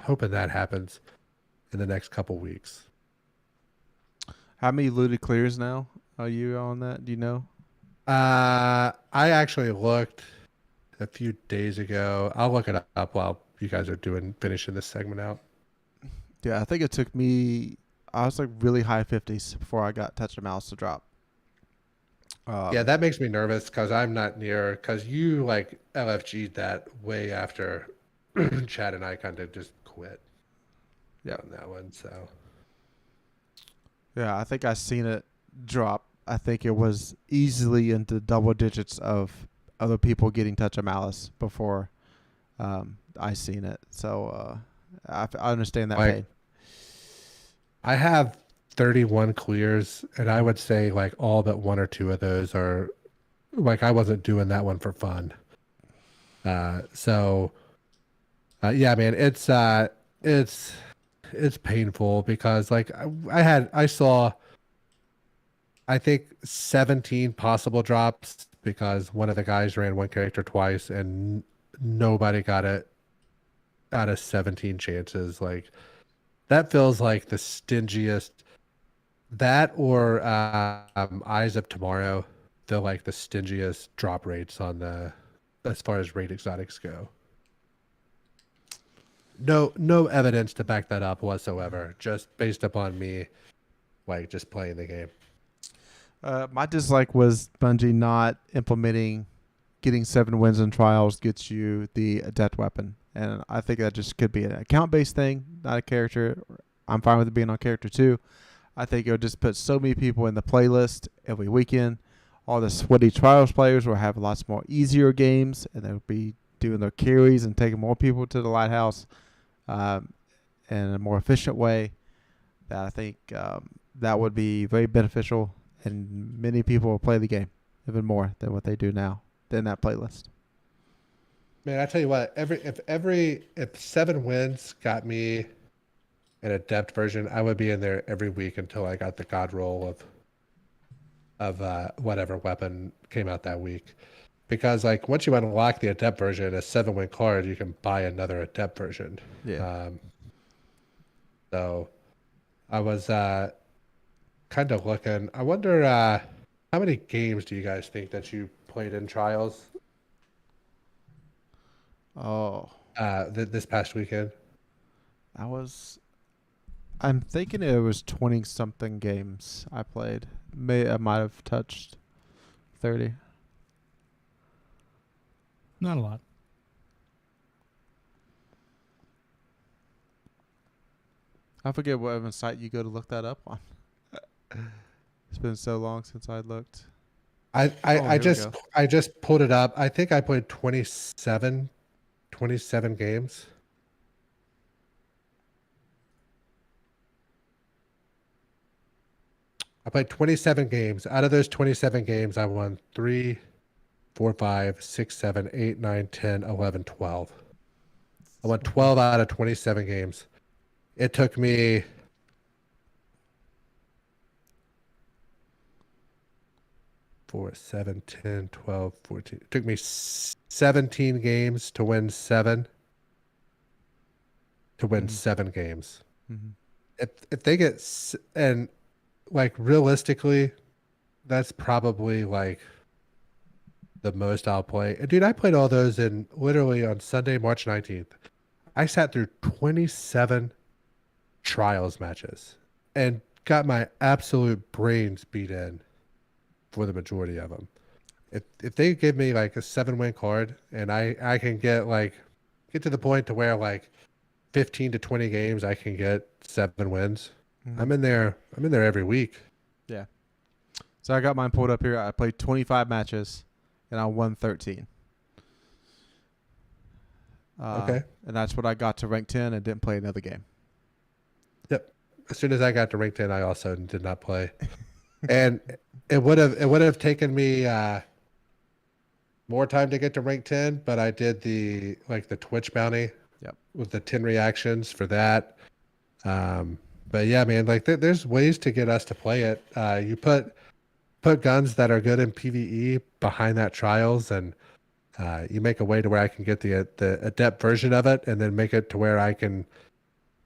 hoping that happens in the next couple weeks. How many looted clears now are you on that? Do you know? I actually looked a few days ago. I'll look it up while you guys are finishing this segment out. Yeah, I think it took me. I was like really high 50s before I got Touch of Mouse to drop. Yeah, that makes me nervous because I'm not near. Because you like LFG'd that way after Chad and I kind of just quit. Yeah, on that one. So. Yeah, I think I seen it drop. I think it was easily into double digits of other people getting Touch of Malice before I seen it. So I understand that pain. I have 31 clears, and I would say like all but 1 or 2 of those are like I wasn't doing that one for fun. So yeah, man, it's painful because like I saw I think 17 possible drops because one of the guys ran one character twice and nobody got it out of 17 chances. Like that feels like the stingiest. That or Eyes of Tomorrow feel like the stingiest drop rates on the as far as raid exotics go. No evidence to back that up whatsoever. Just based upon me, like just playing the game. My dislike was Bungie not implementing getting 7 wins in trials gets you the adept weapon, and I think that just could be an account-based thing, not a character. I'm fine with it being on character too. I think it'll just put so many people in the playlist every weekend. All the sweaty trials players will have lots more easier games, and they'll be doing their carries and taking more people to the lighthouse in a more efficient way. That I think that would be very beneficial, and many people will play the game even more than what they do now in that playlist. Man, I tell you what, if 7 wins got me an adept version, I would be in there every week until I got the god roll of whatever weapon came out that week. Because like once you unlock the adept version, a 7-win card, you can buy another adept version. Yeah. So I was kind of looking. I wonder how many games do you guys think that you played in trials? Oh. This past weekend. I'm thinking it was 20-something games I played. I might have touched 30. Not a lot. I forget whatever site you go to look that up on. It's been so long since I looked. I just pulled it up. I think I played 27 games. I played 27 games. Out of those 27 games, I won 3, 4, 5, 6, 7, 8, 9, 10, 11, 12. I won 12 out of 27 games. It took me 4, 7, 10, 12, 14. It took me 17 games to win 7. To win 7 games. Mm-hmm. If they get and like realistically, that's probably like the most I'll play. And dude, I played all those in literally on Sunday, March 19th. I sat through 27 trials matches and got my absolute brains beat in for the majority of them. If they give me like a 7-win card and I can get to the point to where like 15 to 20 games I can get 7 wins. Mm-hmm. I'm in there every week. Yeah. So I got mine pulled up here. I played 25 matches and I won 13. Okay. And that's what I got to rank 10 and didn't play another game. Yep. As soon as I got to rank 10, I also did not play. And it would have taken me more time to get to rank 10, but I did the Twitch bounty. Yep. With the 10 reactions for that. But yeah, man, like there's ways to get us to play it. You put guns that are good in PvE behind that trials, and you make a way to where I can get the adept version of it, and then make it to where I can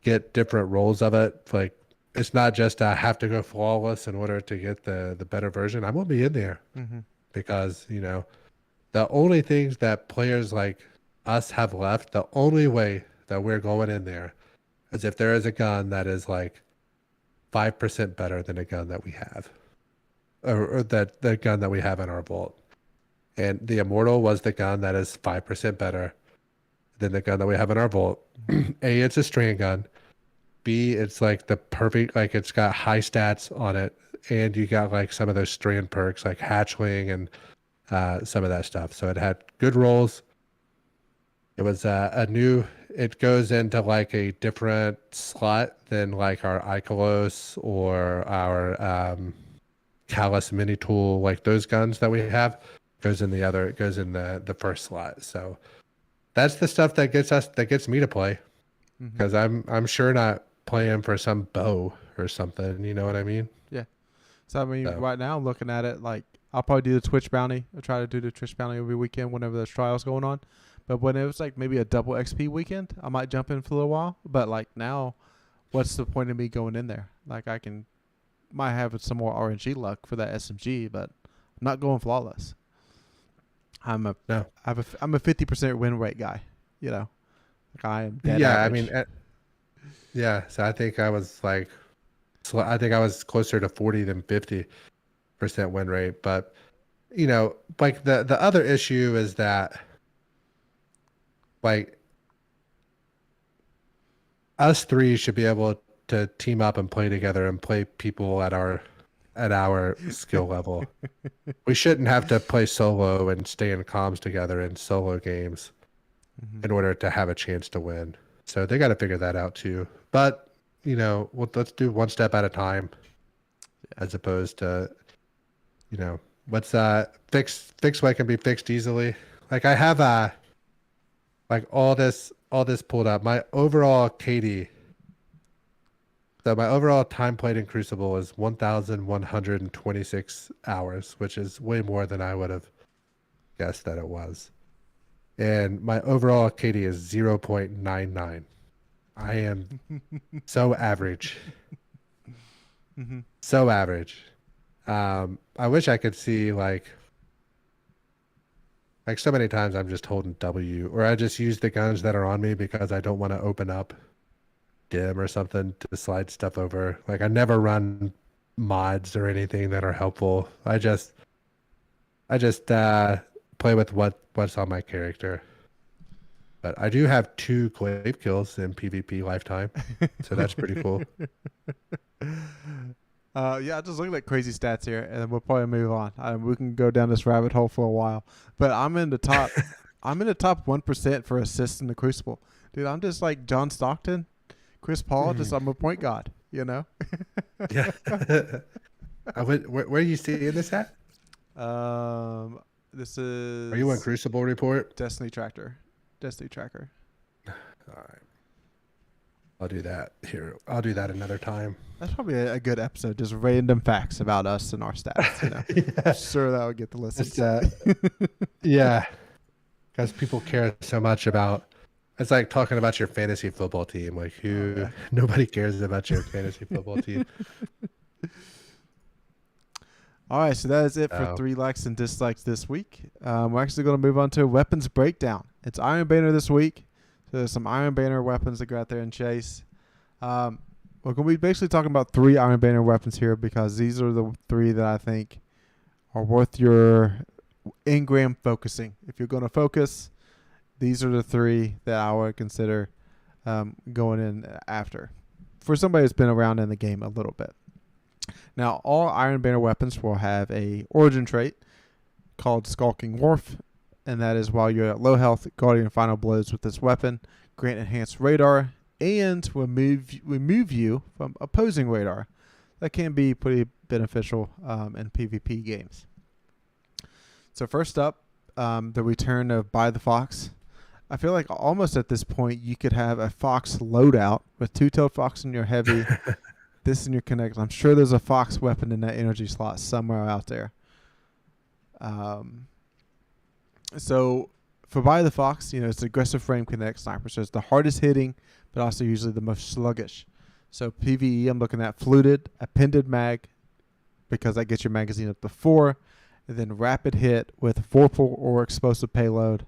get different roles of it. Like it's not just I have to go flawless in order to get the better version. I'm gonna be in there because the only things that players like us have left, the only way that we're going in there is if there is a gun that is like 5% better than a gun that we have, or that the gun that we have in our vault. And the Immortal was the gun that is 5% better than the gun that we have in our vault. A, it's a strand gun. B, it's like the perfect, like it's got high stats on it, and you got like some of those strand perks like hatchling and some of that stuff. So it had good rolls. It was it goes into like a different slot than like our Ikelos or our Callus mini tool, like those guns that we have. It goes in the first slot. So that's the stuff that gets me to play, because I'm sure not playing for some bow or something. You know what I mean? Yeah. So I mean, right now I'm looking at it like I'll probably do the Twitch bounty. I try to do the Twitch bounty every weekend whenever there's trials going on. But when it was like maybe a double XP weekend, I might jump in for a little while. But like now, what's the point of me going in there? Like might have some more RNG luck for that SMG, but I'm not going flawless. I'm a 50% win rate guy. Like I am dead average. I mean, so I think I was closer to 40 than 50% win rate. But like the other issue is that like us three should be able to team up and play together and play people at our skill level. We shouldn't have to play solo and stay in comms together in solo games in order to have a chance to win. So they got to figure that out too. But let's do one step at a time, as opposed to let's fix what can be fixed easily. Like I have like all this pulled up. My overall KD. So my overall time played in Crucible is 1,126 hours, which is way more than I would have guessed that it was. And my overall KD is 0.99. I am so average. So average. I wish I could see like so many times I'm just holding W, or I just use the guns that are on me because I don't want to open up dim or something to slide stuff over. Like I never run mods or anything that are helpful. I just play with what's on my character. But I do have 2 glaive kills in PvP lifetime, so that's pretty cool. Yeah, just look at crazy stats here, and then we'll probably move on. We can go down this rabbit hole for a while, but I'm in the top. I'm in the top 1% for assists in the Crucible, dude. I'm just like John Stockton, Chris Paul. Just I'm a point guard, Yeah. Where are you seeing this at? This is. Are you on Crucible Report? Destiny Tracker. All right. I'll do that here. I'll do that another time. That's probably a good episode. Just random facts about us and our stats. Yeah. I'm sure that would get the listens. Yeah. Because people care so much about. It's like talking about your fantasy football team. Like nobody cares about your fantasy football team. All right, so that is it for 3 likes and dislikes this week. We're actually going to move on to a weapons breakdown. It's Iron Banner this week. So there's some Iron Banner weapons to go out there and chase. We're going to be basically talking about 3 Iron Banner weapons here, because these are the 3 that I think are worth your engram focusing. If you're going to focus, these are the 3 that I would consider going in after, for somebody who's been around in the game a little bit. Now, all Iron Banner weapons will have a origin trait called Skulking Wharf, and that is while you're at low health, Guardian Final Blows with this weapon grant enhanced radar and remove you from opposing radar. That can be pretty beneficial in PvP games. So first up, the return of By the Fox. I feel like almost at this point you could have a Fox loadout with two-tailed Fox in your heavy, this in your connect. I'm sure there's a Fox weapon in that energy slot somewhere out there. So for By the Fox, it's aggressive frame connect sniper. So it's the hardest hitting, but also usually the most sluggish. So PvE, I'm looking at fluted, appended mag, because that gets your magazine up to 4, and then rapid hit with 4-pull or explosive payload.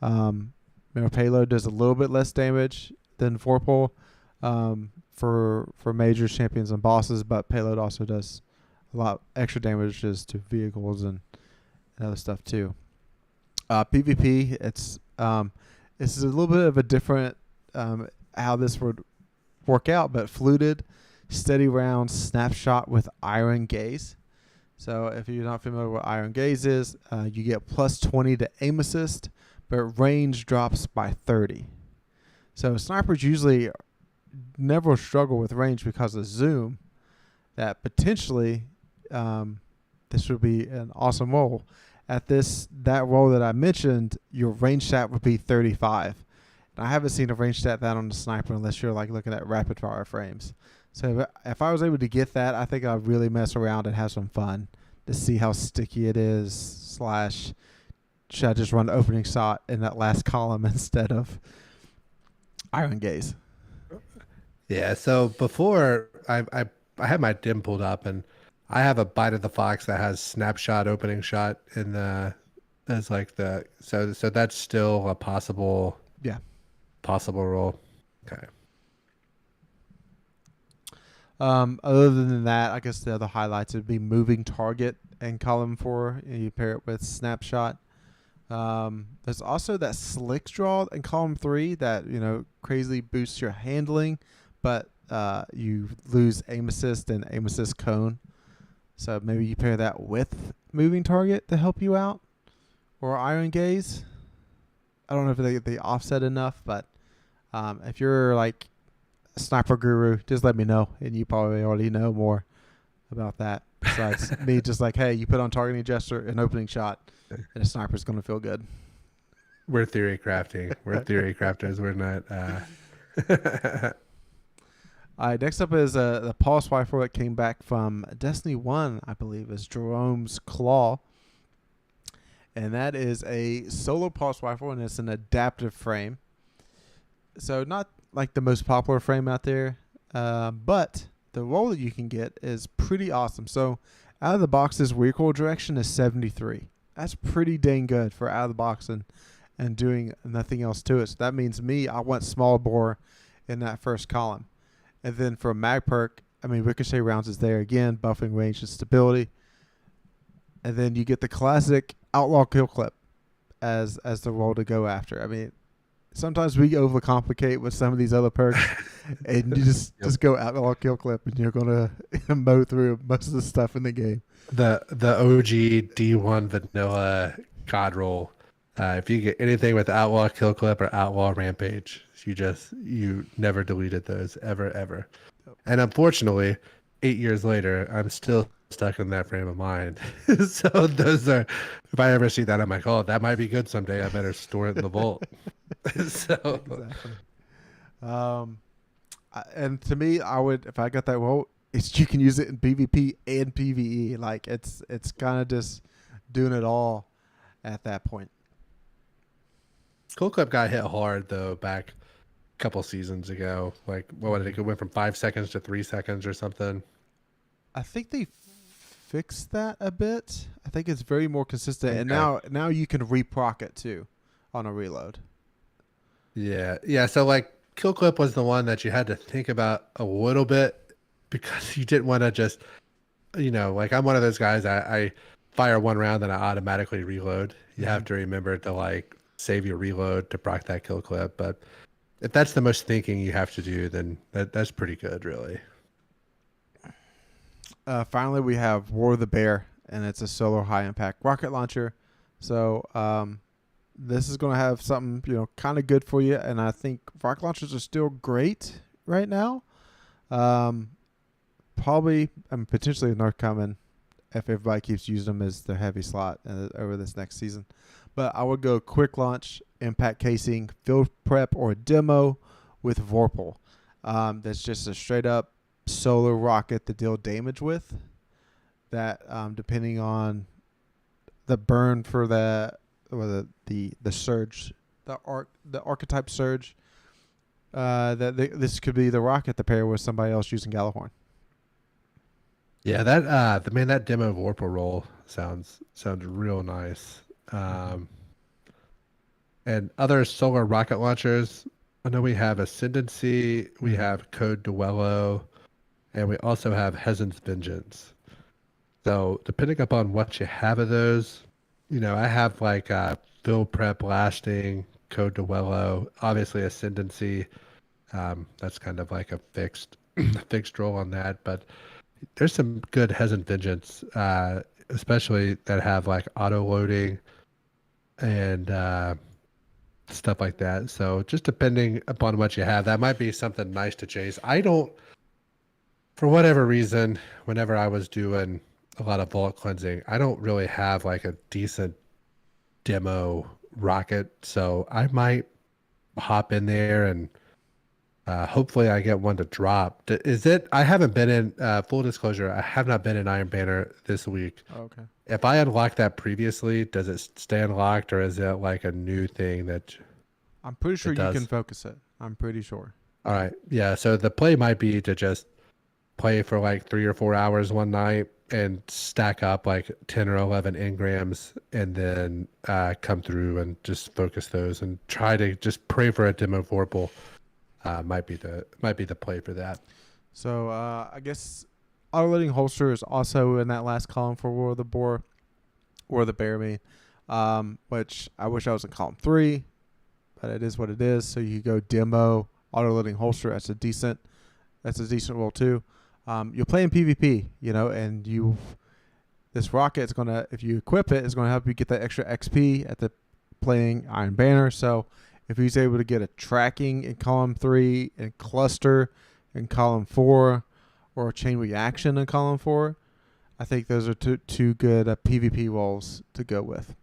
Payload does a little bit less damage than 4-pull for major champions and bosses, but payload also does a lot extra damages to vehicles and other stuff too. PvP, it's a little bit of a different how this would work out, but fluted, steady round, snapshot with iron gaze. So if you're not familiar with what iron gaze is, you get plus 20 to aim assist, but range drops by 30. So snipers usually never struggle with range because of zoom. That potentially this would be an awesome role. At that role that I mentioned, your range stat would be 35. And I haven't seen a range stat that on the sniper unless you're like looking at rapid fire frames. So if I was able to get that, I think I'd really mess around and have some fun to see how sticky it is. / should I just run the opening shot in that last column instead of iron gaze? Yeah. So before I had my dim pulled up, and I have a Bite of the Fox that has snapshot opening shot in the as like the so that's still a possible role. Okay. Other than that, I guess the other highlights would be moving target in column 4. And you pair it with snapshot. There's also that slick draw in column 3 that crazily boosts your handling, but you lose aim assist and aim assist cone. So maybe you pair that with moving target to help you out, or iron gaze. I don't know if they offset enough, but if you're like a sniper guru, just let me know, and you probably already know more about that. Besides me, just like, hey, you put on targeting gesture, an opening shot, and a sniper's going to feel good. We're theory crafting. We're theory crafters. We're not. All right, next up is the pulse rifle that came back from Destiny 1, I believe, is Jerome's Claw. And that is a solo pulse rifle, and it's an adaptive frame. So not like the most popular frame out there, but the roll that you can get is pretty awesome. So out of the box, this recoil direction is 73. That's pretty dang good for out of the box and doing nothing else to it. So that means I want small bore in that first column. And then for mag perk, ricochet rounds is there again, buffing range and stability. And then you get the classic outlaw kill clip as the role to go after. Sometimes we overcomplicate with some of these other perks, and you just go outlaw kill clip, and you're gonna mow through most of the stuff in the game. The OG D1 vanilla god roll. If you get anything with outlaw kill clip or outlaw rampage, you never deleted those ever. And unfortunately, 8 years later, I'm still stuck in that frame of mind. So those are, if I ever see that, I'm like, oh, that might be good someday. I better store it in the vault. So exactly. And to me, I would, if I got that vault, you can use it in PvP and PvE. Like it's kind of just doing it all at that point. Cool Clip got hit hard though back a couple seasons ago. Like what did it go? It went from 5 seconds to 3 seconds or something. I think they fixed that a bit. I think it's very more consistent, okay. And now you can reproc it too on a reload. Yeah. So like Kill Clip was the one that you had to think about a little bit because you didn't want to just, like I'm one of those guys. I fire one round and I automatically reload. You have to remember to like save your reload to proc that Kill Clip. But if that's the most thinking you have to do, then that's pretty good, really. Finally, we have War of the Bear, and it's a solo high impact rocket launcher. So this is going to have something, kind of good for you. And I think rocket launchers are still great right now. Probably, potentially North coming if everybody keeps using them as their heavy slot over this next season. But I would go quick launch, impact casing, field prep, or demo with Vorpal. That's just a straight up solar rocket to deal damage with. That depending on the burn for the surge, the archetype surge, this could be the rocket to pair with somebody else using Gallahorn. Yeah, that demo of Vorpal roll sounds real nice. And other solar rocket launchers, I know we have Ascendancy, we have Code Duello, and we also have Hezen's Vengeance. So depending upon what you have of those, I have like Field Prep Lasting, Code Duello, obviously Ascendancy. That's kind of like a fixed roll on that, but there's some good Hezen Vengeance, especially that have like auto loading and stuff like that. So just depending upon what you have, that might be something nice to chase. I don't, for whatever reason, whenever I was doing a lot of vault cleansing, I don't really have like a decent demo rocket. So I might hop in there and hopefully I get one to drop. I haven't been in, full disclosure, I have not been in Iron Banner this week. Okay. If I unlocked that previously, does it stay unlocked or is it like a new thing that... I'm pretty sure you can focus it. I'm pretty sure. All right. Yeah. So the play might be to just play for like 3 or 4 hours one night and stack up like 10 or 11 engrams and then come through and just focus those and try to just pray for a demo Vorpal. Might be the play for that. So I guess auto-loading holster is also in that last column for War of the Boar, or the Bear, which I wish I was in column 3, but it is what it is. So you go demo, auto-loading holster. That's a decent roll too. You're playing PvP, and this rocket is gonna, if you equip it, is gonna help you get that extra XP at the playing Iron Banner. So if he's able to get a tracking in column 3 and cluster in column 4, or a chain reaction in column 4, I think those are two good PvP rolls to go with.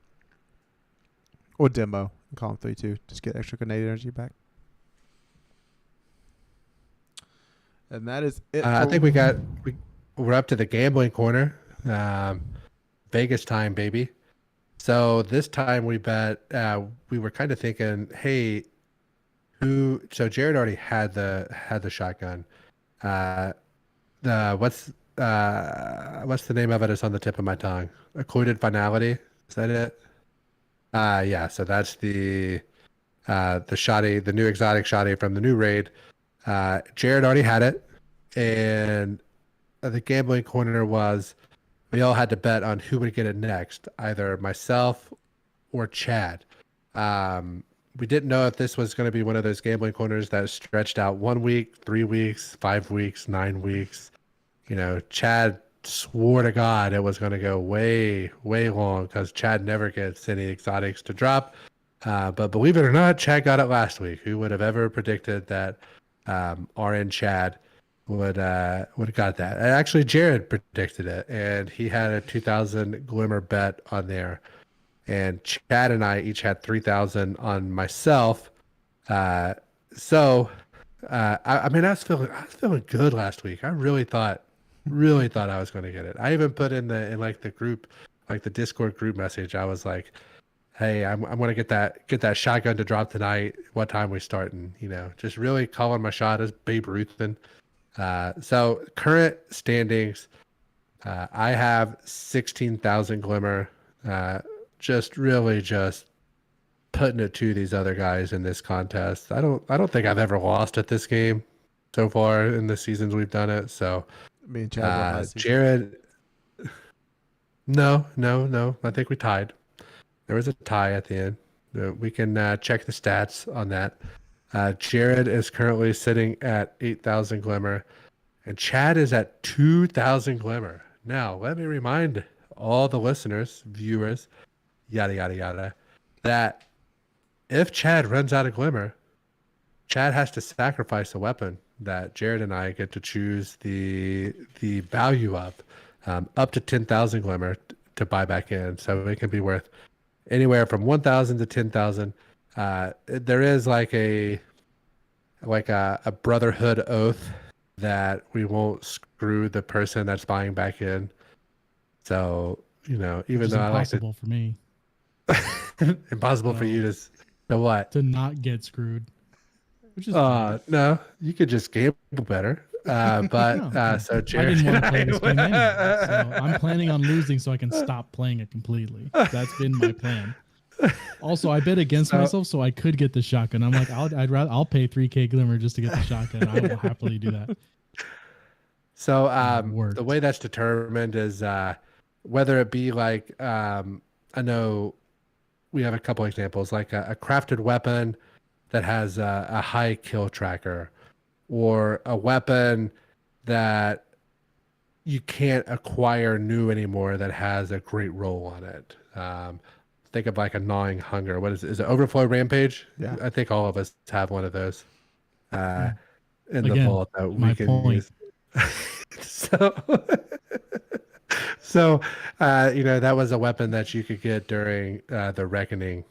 Or demo in column 3 too. Just get extra grenade energy back. And that is it. I think we're up to the gambling corner. Vegas time, baby. So this time we bet, we were kind of thinking, hey, so Jared already had the shotgun. What's the name of it? It's on the tip of my tongue. Occluded Finality. Is that it? Yeah. So that's the shoddy, the new exotic shoddy from the new raid. Jared already had it, and the gambling corner was we all had to bet on who would get it next, either myself or Chad. We didn't know if this was going to be one of those gambling corners that stretched out 1 week, 3 weeks, 5 weeks, 9 weeks. Chad swore to God it was going to go way, way long because Chad never gets any exotics to drop. But believe it or not, Chad got it last week. Who would have ever predicted that RN Chad would have got that? Actually, Jared predicted it, and he had a 2,000 glimmer bet on there. And Chad and I each had 3,000 on myself. I was feeling good last week. I really thought I was going to get it. I even put in the group, like the Discord group message. I was like, hey, I'm going to get that shotgun to drop tonight. What time we starting? Just really calling my shot as Babe Ruthin. So current standings, I have 16,000 glimmer. Just putting it to these other guys in this contest. I don't think I've ever lost at this game so far in the seasons we've done it. So me and Chad Jared, no, I think we tied. There was a tie at the end. We can check the stats on that. Jared is currently sitting at 8,000 glimmer, and Chad is at 2,000 glimmer. Now, let me remind all the listeners, viewers, yada, yada, yada, that if Chad runs out of glimmer, Chad has to sacrifice a weapon that Jared and I get to choose the value of, up to 10,000 glimmer to buy back in. So it can be worth anywhere from 1,000 to 10,000. There is like a brotherhood oath that we won't screw the person that's buying back in. So, even though I like to, impossible for me. impossible for you to what? To not get screwed. Which is no, you could just gamble better. So Jared, I didn't want to play this game anyway, so I'm planning on losing so I can stop playing it completely. That's been my plan. Also, I bet against myself so I could get the shotgun. I'm like, I'll pay 3K glimmer just to get the shotgun. I will happily do that. So the way that's determined is whether it be like I know we have a couple examples, like a crafted weapon that has a high kill tracker, or a weapon that you can't acquire new anymore that has a great roll on it. Think of like a gnawing hunger. What is it? Is it overflow rampage? Yeah. I think all of us have one of those in the Again, vault that we can point. use. So that was a weapon that you could get during the reckoning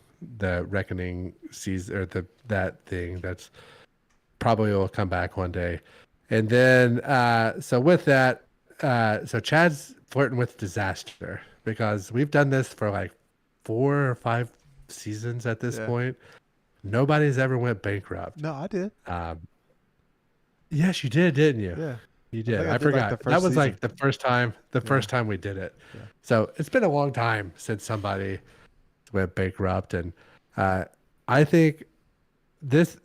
season, or that thing that's probably will come back one day. And then so with that, so Chad's flirting with disaster because we've done this for like 4 or 5 seasons at this point. Nobody's ever went bankrupt. No, I did. Yes, you did, didn't you? Yeah. You did. I forgot. Like that was season. Like the first time. First time we did it. Yeah. So it's been a long time since somebody went bankrupt, and I think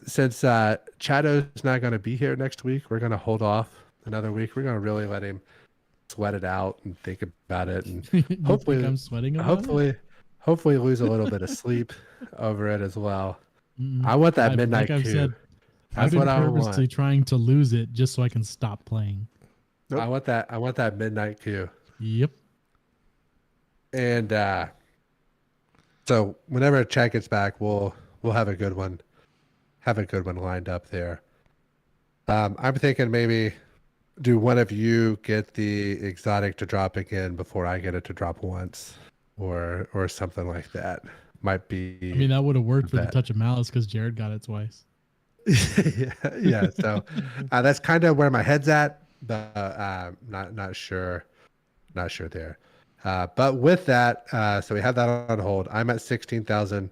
since Chado's not going to be here next week, we're going to hold off another week. We're going to really let him sweat it out and think about it, and hopefully, I'm sweating about hopefully lose a little bit of sleep over it as well. I want that midnight like cube. I've been purposely trying to lose it just so I can stop playing. Nope. I want that midnight queue. Yep. And so whenever Chad gets back, we'll have a good one. Have a good one lined up there. I'm thinking maybe do one of you get the exotic to drop again before I get it to drop once, or something like that. Might be. I mean, that would have worked with a touch of malice because Jared got it twice. yeah. So that's kind of where my head's at, but not sure there. But with that, so we have that on hold. I'm at 16,000.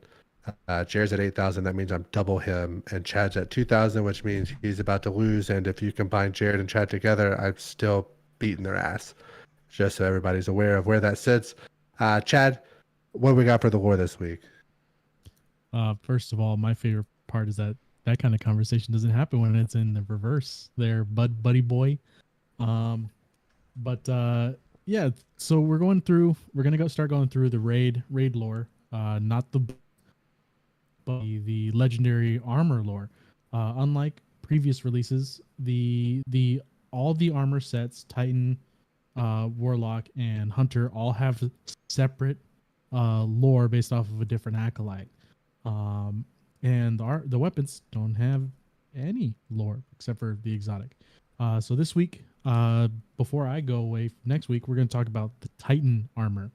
Jared's at 8,000. That means I'm double him, and Chad's at 2,000, which means he's about to lose. And if you combine Jared and Chad together, I'm still beating their ass. Just so everybody's aware of where that sits. Chad, what do we got for the war this week? First of all, my favorite part is that kind of conversation doesn't happen when it's in the reverse there, buddy boy. Yeah, so we're going to start going through the raid lore, not but the legendary armor lore. Unlike previous releases, all the armor sets, Titan, Warlock, and Hunter all have separate lore based off of a different acolyte. And the weapons don't have any lore except for the exotic. So this week, before I go away next week, we're going to talk about the Titan armor.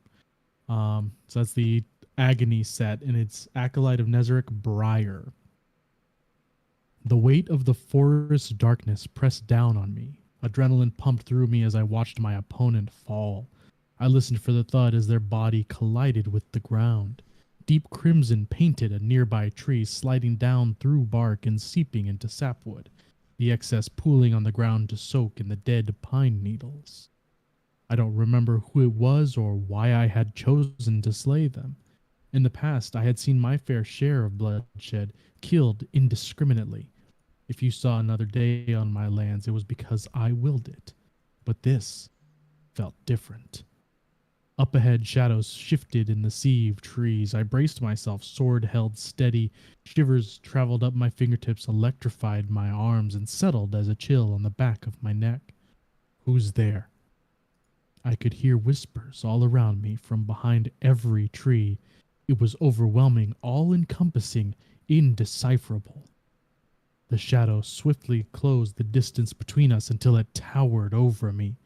So that's the Agony set, and it's Acolyte of Nezarec Briar. The weight of the forest darkness pressed down on me. Adrenaline pumped through me as I watched my opponent fall. I listened for the thud as their body collided with the ground. Deep crimson painted a nearby tree, sliding down through bark and seeping into sapwood, the excess pooling on the ground to soak in the dead pine needles. I don't remember who it was or why I had chosen to slay them. In the past, I had seen my fair share of bloodshed, killed indiscriminately. If you saw another day on my lands, it was because I willed it. But this felt different. Up ahead, shadows shifted in the sea of trees. I braced myself, sword held steady. Shivers traveled up my fingertips, electrified my arms, and settled as a chill on the back of my neck. Who's there? I could hear whispers all around me from behind every tree. It was overwhelming, all-encompassing, indecipherable. The shadow swiftly closed the distance between us until it towered over me.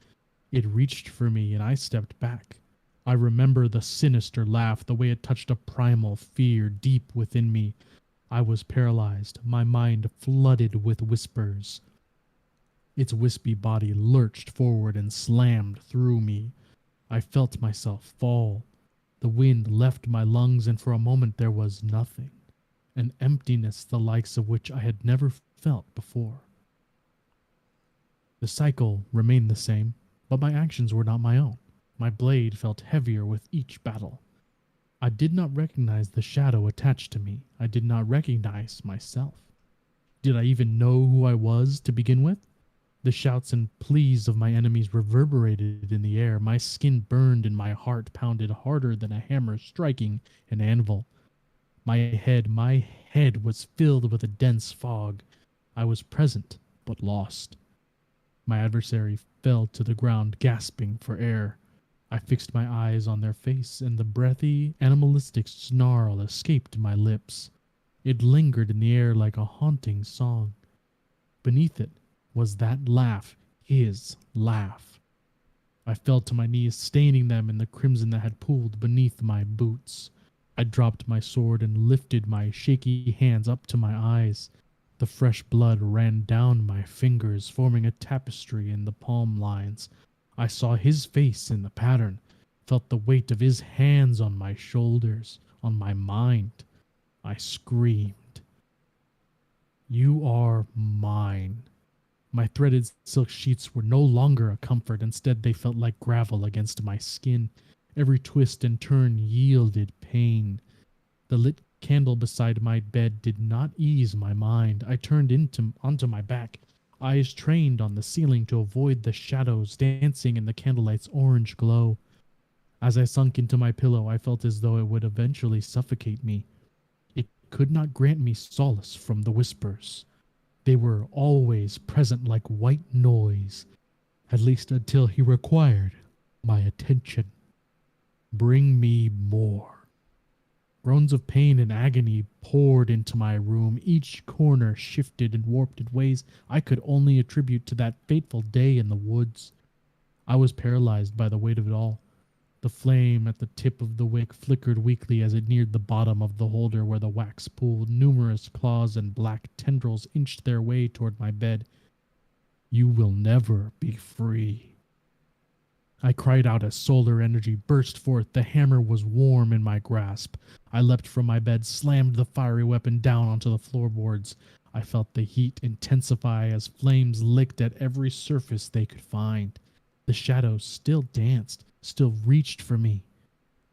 It reached for me and I stepped back. I remember the sinister laugh, the way it touched a primal fear deep within me. I was paralyzed, my mind flooded with whispers. Its wispy body lurched forward and slammed through me. I felt myself fall. The wind left my lungs, and for a moment there was nothing, an emptiness the likes of which I had never felt before. The cycle remained the same, but my actions were not my own. My blade felt heavier with each battle. I did not recognize the shadow attached to me. I did not recognize myself. Did I even know who I was to begin with? The shouts and pleas of my enemies reverberated in the air. My skin burned and my heart pounded harder than a hammer striking an anvil. My head was filled with a dense fog. I was present, but lost. My adversary fell to the ground, gasping for air. I fixed my eyes on their face, and the breathy, animalistic snarl escaped my lips. It lingered in the air like a haunting song. Beneath it was that laugh, his laugh. I fell to my knees, staining them in the crimson that had pooled beneath my boots. I dropped my sword and lifted my shaky hands up to my eyes. The fresh blood ran down my fingers, forming a tapestry in the palm lines. I saw his face in the pattern, felt the weight of his hands on my shoulders, on my mind. I screamed. "You are mine." My threaded silk sheets were no longer a comfort. Instead, they felt like gravel against my skin. Every twist and turn yielded pain. The lit candle beside my bed did not ease my mind. I turned onto my back, eyes trained on the ceiling to avoid the shadows dancing in the candlelight's orange glow. As I sunk into my pillow, I felt as though it would eventually suffocate me. It could not grant me solace from the whispers. They were always present like white noise, at least until he required my attention. Bring me more. Groans of pain and agony poured into my room. Each corner shifted and warped in ways I could only attribute to that fateful day in the woods. I was paralyzed by the weight of it all. The flame at the tip of the wick flickered weakly as it neared the bottom of the holder where the wax pooled. Numerous claws and black tendrils inched their way toward my bed. "You will never be free." I cried out as solar energy burst forth. The hammer was warm in my grasp. I leapt from my bed, slammed the fiery weapon down onto the floorboards. I felt the heat intensify as flames licked at every surface they could find. The shadows still danced, still reached for me.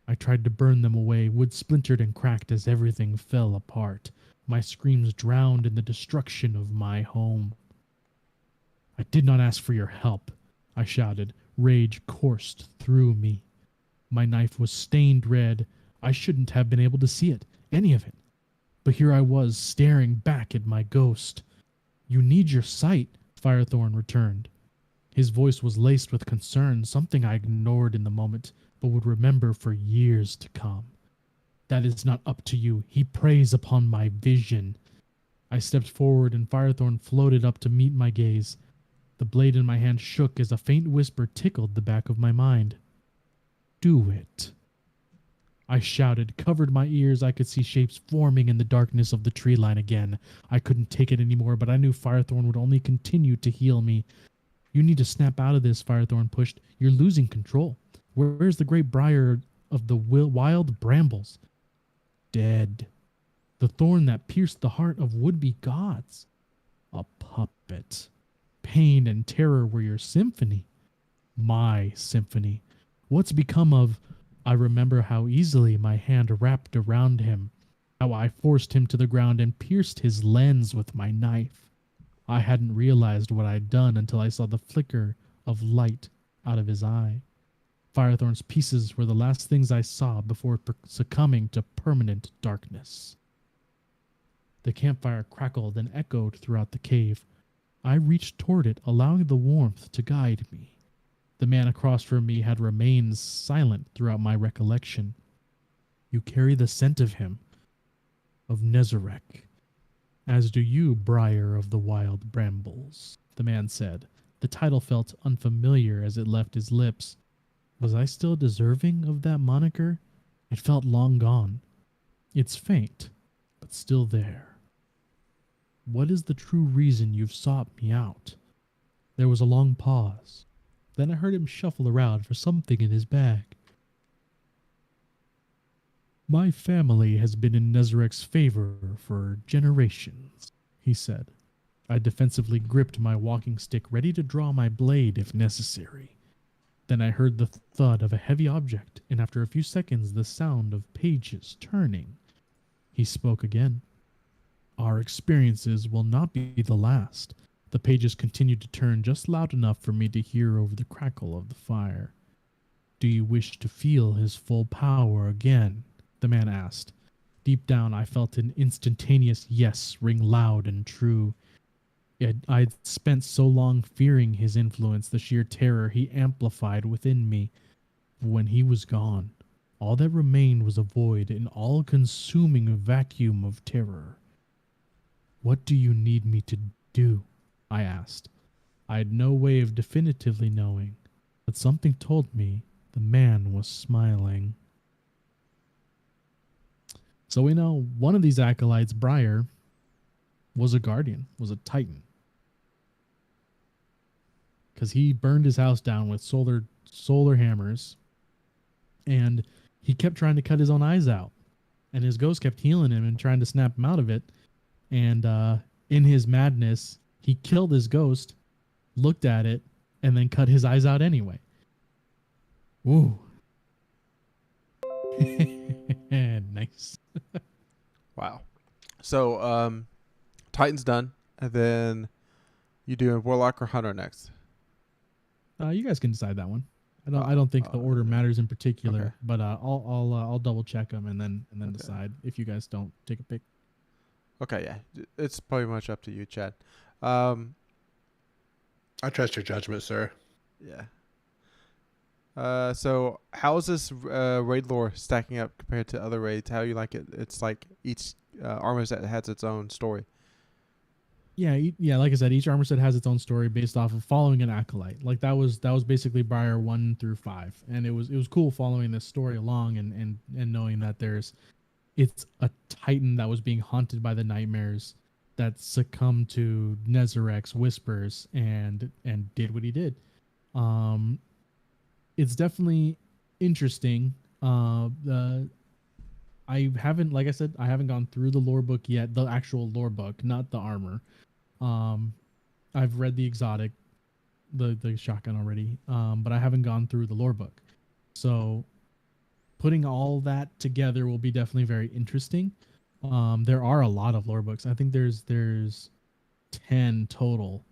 I tried to burn them away. Wood splintered and cracked as everything fell apart. My screams drowned in the destruction of my home. "I did not ask for your help," I shouted. Rage coursed through me. My knife was stained red. I shouldn't have been able to see it, any of it. But here I was, staring back at my ghost. "You need your sight," Firethorn returned. His voice was laced with concern, something I ignored in the moment, but would remember for years to come. "That is not up to you. He preys upon my vision." I stepped forward and Firethorn floated up to meet my gaze. The blade in my hand shook as a faint whisper tickled the back of my mind. "Do it." I shouted, covered my ears. I could see shapes forming in the darkness of the tree line again. I couldn't take it anymore, but I knew Firethorn would only continue to heal me. "You need to snap out of this," Firethorn pushed. "You're losing control. Where's the great briar of the wild brambles?" "Dead. The thorn that pierced the heart of would-be gods." "A puppet. Pain and terror were your symphony." "My symphony. What's become of—" I remember how easily my hand wrapped around him, how I forced him to the ground and pierced his lens with my knife. I hadn't realized what I'd done until I saw the flicker of light out of his eye. Firethorn's pieces were the last things I saw before succumbing to permanent darkness. The campfire crackled and echoed throughout the cave. I reached toward it, allowing the warmth to guide me. The man across from me had remained silent throughout my recollection. "You carry the scent of him, of Nezarec." As do you, Briar of the Wild Brambles, the man said. The title felt unfamiliar as it left his lips. Was I still deserving of that moniker? It felt long gone. It's faint, but still there. What is the true reason you've sought me out? There was a long pause. Then I heard him shuffle around for something in his bag. My family has been in Nezarek's favor for generations, he said. I defensively gripped my walking stick, ready to draw my blade if necessary. Then I heard the thud of a heavy object, and after a few seconds the sound of pages turning. He spoke again. Our experiences will not be the last. The pages continued to turn just loud enough for me to hear over the crackle of the fire. Do you wish to feel his full power again? The man asked. Deep down I felt an instantaneous yes ring loud and true. I'd spent so long fearing his influence, the sheer terror he amplified within me. When he was gone, all that remained was a void, an all-consuming vacuum of terror. What do you need me to do? I asked. I had no way of definitively knowing, but something told me the man was smiling. So we know one of these acolytes, Briar, was a guardian, was a titan. Because he burned his house down with solar hammers, and he kept trying to cut his own eyes out. And his ghost kept healing him and trying to snap him out of it. And in his madness, he killed his ghost, looked at it, and then cut his eyes out anyway. Ooh. Nice. Wow. So, Titan's done, and then you doing Warlock or Hunter next? You guys can decide that one. I don't think the order matters in particular, okay. but I'll double check them and then Okay. decide if you guys don't take a pick. Okay, yeah, it's pretty much up to you, Chad. I trust your judgment, sir. Yeah. So how's this raid lore stacking up compared to other raids? How you like it? It's like each armor set has its own story. Yeah. Like I said, each armor set has its own story based off of following an acolyte. Like that was basically Briar 1 through 5, and it was cool following this story along and knowing that it's a titan that was being haunted by the nightmares that succumbed to Nezarek's whispers and did what he did. It's definitely interesting. I haven't, like I said, I haven't gone through the lore book yet, the actual lore book, not the armor. I've read the exotic, the shotgun already, but I haven't gone through the lore book. So putting all that together will be definitely very interesting. There are a lot of lore books. I think there's 10 total,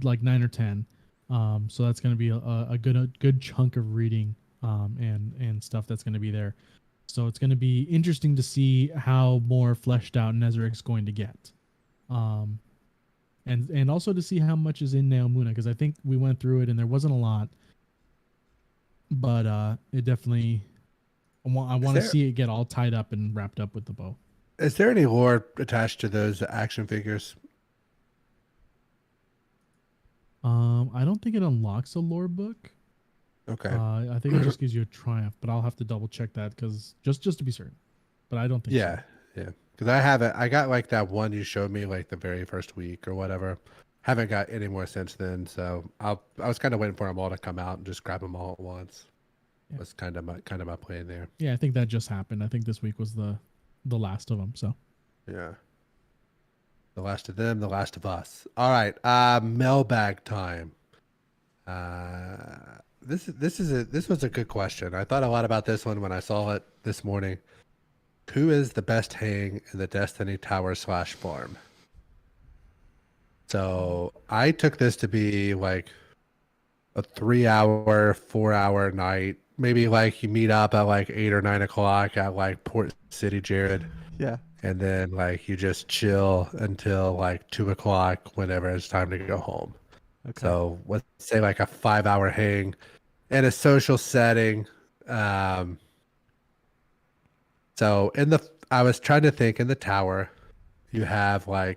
like 9 or 10. So that's going to be a good chunk of reading and stuff that's going to be there. So it's going to be interesting to see how more fleshed out Nezarek's going to get. And also to see how much is in Neomuna, because I think we went through it and there wasn't a lot. But it definitely, I want to see it get all tied up and wrapped up with the bow. Is there any lore attached to those action figures? I don't think it unlocks a lore book. Okay. I think it just gives you a triumph, but I'll have to double check that because just to be certain. But I don't think. Yeah. Because I haven't. I got like that one you showed me like the very first week or whatever. Haven't got any more since then. So I was kind of waiting for them all to come out and just grab them all at once. Yeah. Was kind of my plan there. Yeah, I think that just happened. I think this week was the last of them. So. Yeah. The last of them, the last of us. All right. Mailbag time. This was a good question. I thought a lot about this one when I saw it this morning. Who is the best hang in the Destiny Tower / farm? So I took this to be like a 3-hour, 4-hour night. Maybe like you meet up at like 8 or 9 o'clock at like Port City, Jared. Yeah. And then like you just chill until like 2 o'clock whenever it's time to go home. Okay. So let's say like a 5-hour hang in a social setting. So I was trying to think in the tower, You have you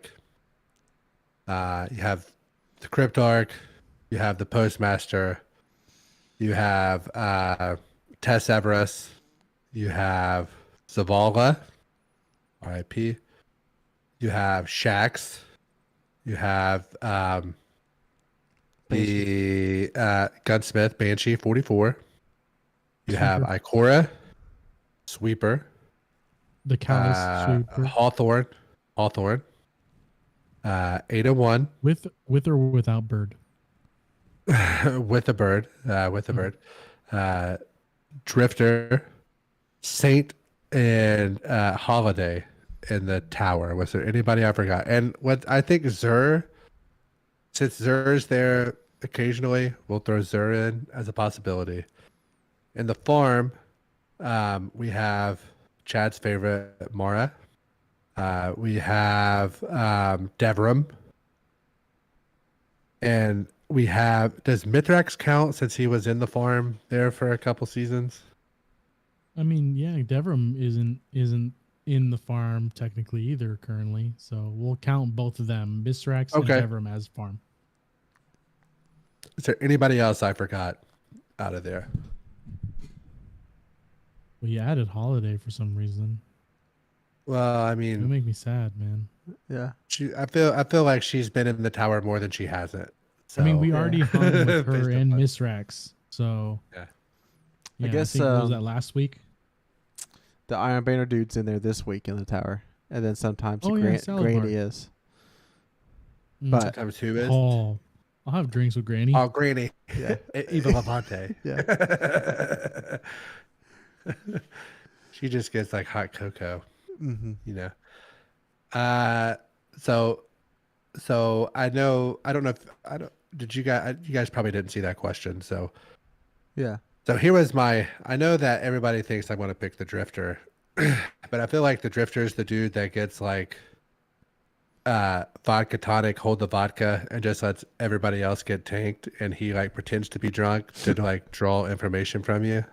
have the Cryptarch, you have the Postmaster, you have Tess Everest, you have Zavala, R.I.P. You have Shax, you have the Gunsmith Banshee 44. You have Sweeper. Ikora, Sweeper, The Callus Sweeper. Hawthorne, 801 With or without bird. with a bird, Drifter, Saint, and Holiday in the tower. Was there anybody I forgot? And what I think Zur, since Zur's there occasionally, we'll throw Zur in as a possibility. In the farm, we have Chad's favorite, Mara. We have Devram. And we have, does Mithrax count since he was in the farm there for a couple seasons? I mean, yeah, Devram isn't in the farm technically either currently, so we'll count both of them, Mithrax and Devram, as farm. Is there anybody else I forgot out of there? Well, you added Holliday for some reason. Well, I mean, you make me sad, man. Yeah, I feel like she's been in the tower more than she hasn't. So, I mean, we already hung with her and Mithrax, so yeah. I guess I think, what was that last week? The Iron Banner dude's in there this week in the tower, and then sometimes Granny is. But sometimes who is? Oh, I'll have drinks with Granny. Oh, Granny. Yeah. Eva Levante. Yeah. She just gets like hot cocoa, you know. So I don't know if you guys probably didn't see that question. So yeah. So here was I know that everybody thinks I'm going to pick the Drifter, but I feel like the Drifter is the dude that gets like vodka tonic, hold the vodka, and just lets everybody else get tanked, and he like pretends to be drunk to like draw information from you.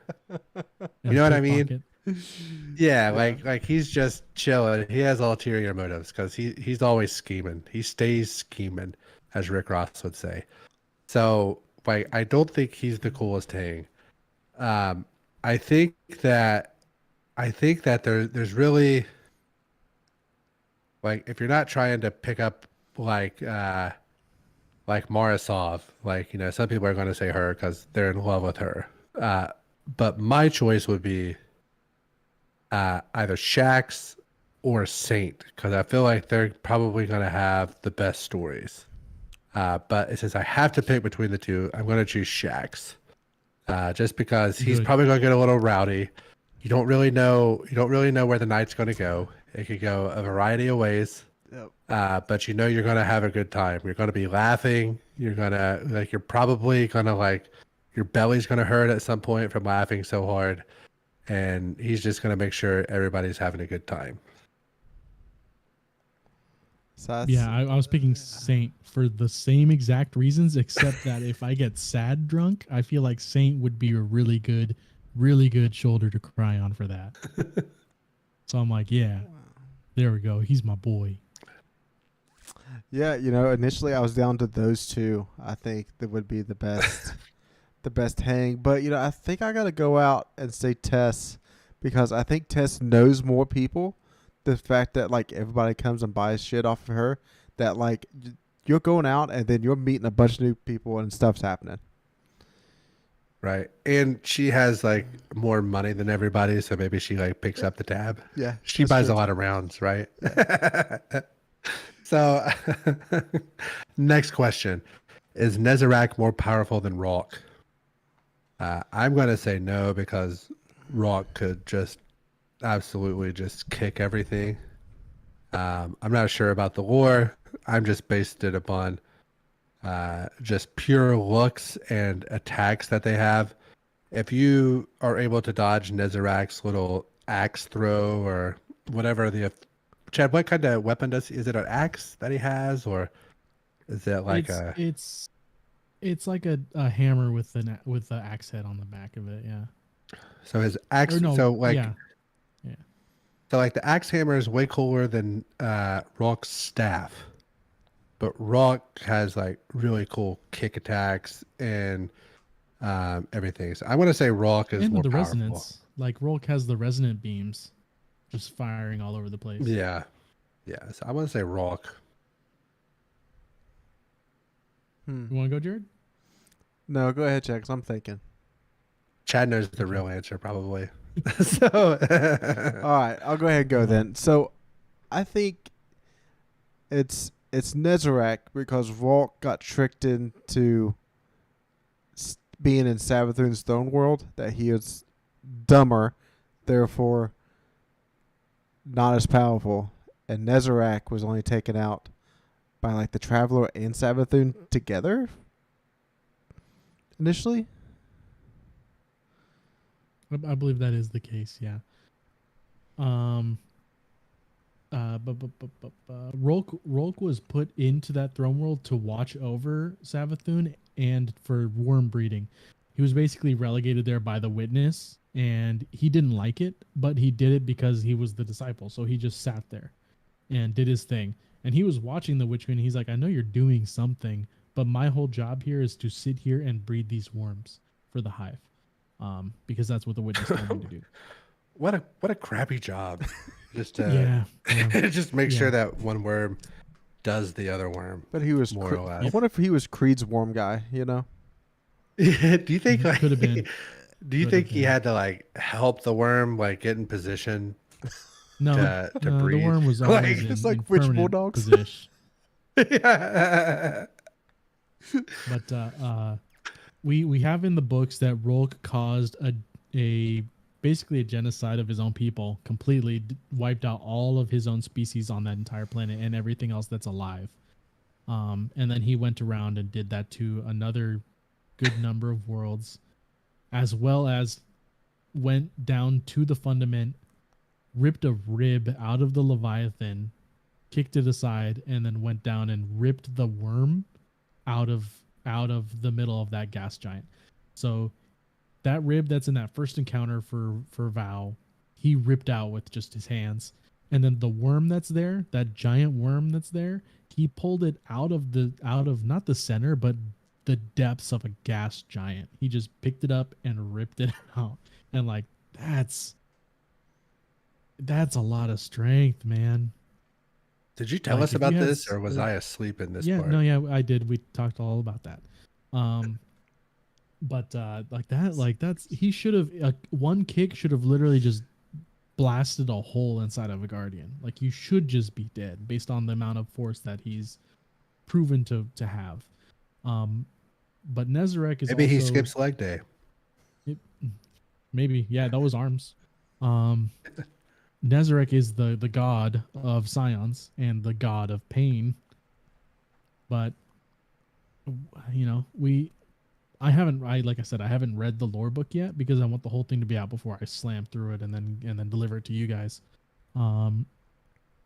You know what I mean? Yeah, like he's just chilling. He has ulterior motives because he's always scheming. He stays scheming, as Rick Ross would say. So like I don't think he's the coolest hang. I think that there's really, like, if you're not trying to pick up like Marisov, like, you know, some people are going to say her because they're in love with her. But my choice would be either Shax or Saint, because I feel like they're probably going to have the best stories. But since I have to pick between the two, I'm going to choose Shax. Just because he's probably going to get a little rowdy. You don't really know where the night's going to go. It could go a variety of ways. Yep. But you know you're going to have a good time. You're going to be laughing. You're probably going to your belly's going to hurt at some point from laughing so hard. And he's just going to make sure everybody's having a good time. So yeah, I was picking Saint for the same exact reasons, except that if I get sad drunk, I feel like Saint would be a really good shoulder to cry on for that. So I'm like, yeah, there we go. He's my boy. Yeah, you know, initially I was down to those two. I think that would be the best, the best hang. But, you know, I think I got to go out and say Tess, because I think Tess knows more people. The fact that, like, everybody comes and buys shit off of her, that, like, you're going out and then you're meeting a bunch of new people and stuff's happening. Right. And she has, like, more money than everybody, so maybe she, like, picks up the tab. Yeah. She buys a lot of rounds, right? Yeah. So, next question. Is Nezarec more powerful than Rock? I'm going to say no, because Rock could just absolutely just kick everything. I'm not sure about the lore. I'm just based it upon just pure looks and attacks that they have. If you are able to dodge Nezarec's little axe throw or whatever Chad, what kind of weapon is it, an axe that he has, or is it like it's like a hammer with the axe head on the back of it, yeah. So his axe, yeah. So like the axe hammer is way cooler than Rock's staff, but Rock has like really cool kick attacks and everything. So I want to say Rock is And more the powerful. resonance, like Rolk has the resonant beams, just firing all over the place. Yeah, so I want to say Rock. You want to go, Jared? No, go ahead, Chad, 'cause I'm thinking. Chad knows the real answer probably. So All right, I'll go ahead and go then. So, I think it's Nezarek because Volk got tricked into being in Savathun's Stone World, that he is dumber, therefore not as powerful, and Nezarek was only taken out by like the Traveler and Savathun together initially. I believe that is the case. Yeah. Rolk was put into that throne world to watch over Savathun and for worm breeding. He was basically relegated there by the witness, and he didn't like it, but he did it because he was the disciple. So he just sat there and did his thing. And he was watching the Witch Queen. He's like, I know you're doing something, but my whole job here is to sit here and breed these worms for the hive. Because that's what the witness told me to do. what a crappy job. Just to just make sure that one worm does the other worm. But he was more or less. I wonder if he was Creed's worm guy, you know? Do you think like could have been? Do you think he had to like help the worm like get in position? No, to breed? The worm was always it's in like Witch permanent Bulldogs. position. Yeah. But we have in the books that Rolk caused a basically a genocide of his own people, completely wiped out all of his own species on that entire planet and everything else that's alive. And then he went around and did that to another good number of worlds, as well as went down to the fundament, ripped a rib out of the Leviathan, kicked it aside, and then went down and ripped the worm out of the middle of that gas giant. So that rib that's in that first encounter for Vow, he ripped out with just his hands. And then the worm that's there, that giant worm that's there, he pulled it out of not the center, but the depths of a gas giant. He just picked it up and ripped it out. And like that's a lot of strength, man. Did you tell us about this, or was I asleep in this part? No, I did. We talked all about that. But that's he should have one kick should have literally just blasted a hole inside of a guardian. Like, you should just be dead based on the amount of force that he's proven to have. But Nezarek is maybe also, he skips leg day. Maybe, yeah, that was arms. Nezarek is the god of scions and the god of pain. But you know, like I said, I haven't read the lore book yet because I want the whole thing to be out before I slam through it and then deliver it to you guys.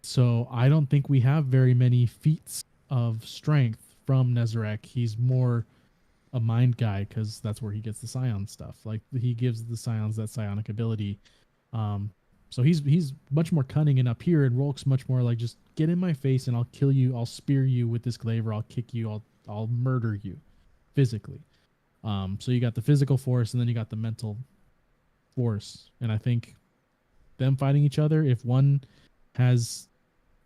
So I don't think we have very many feats of strength from Nezarek. He's more a mind guy because that's where he gets the scion stuff. Like, he gives the scions that psionic ability. So he's much more cunning, and up here, and Rolk's much more like, just get in my face and I'll kill you, I'll spear you with this glaive, I'll kick you, I'll murder you physically. So you got the physical force, and then you got the mental force. And I think them fighting each other, if one has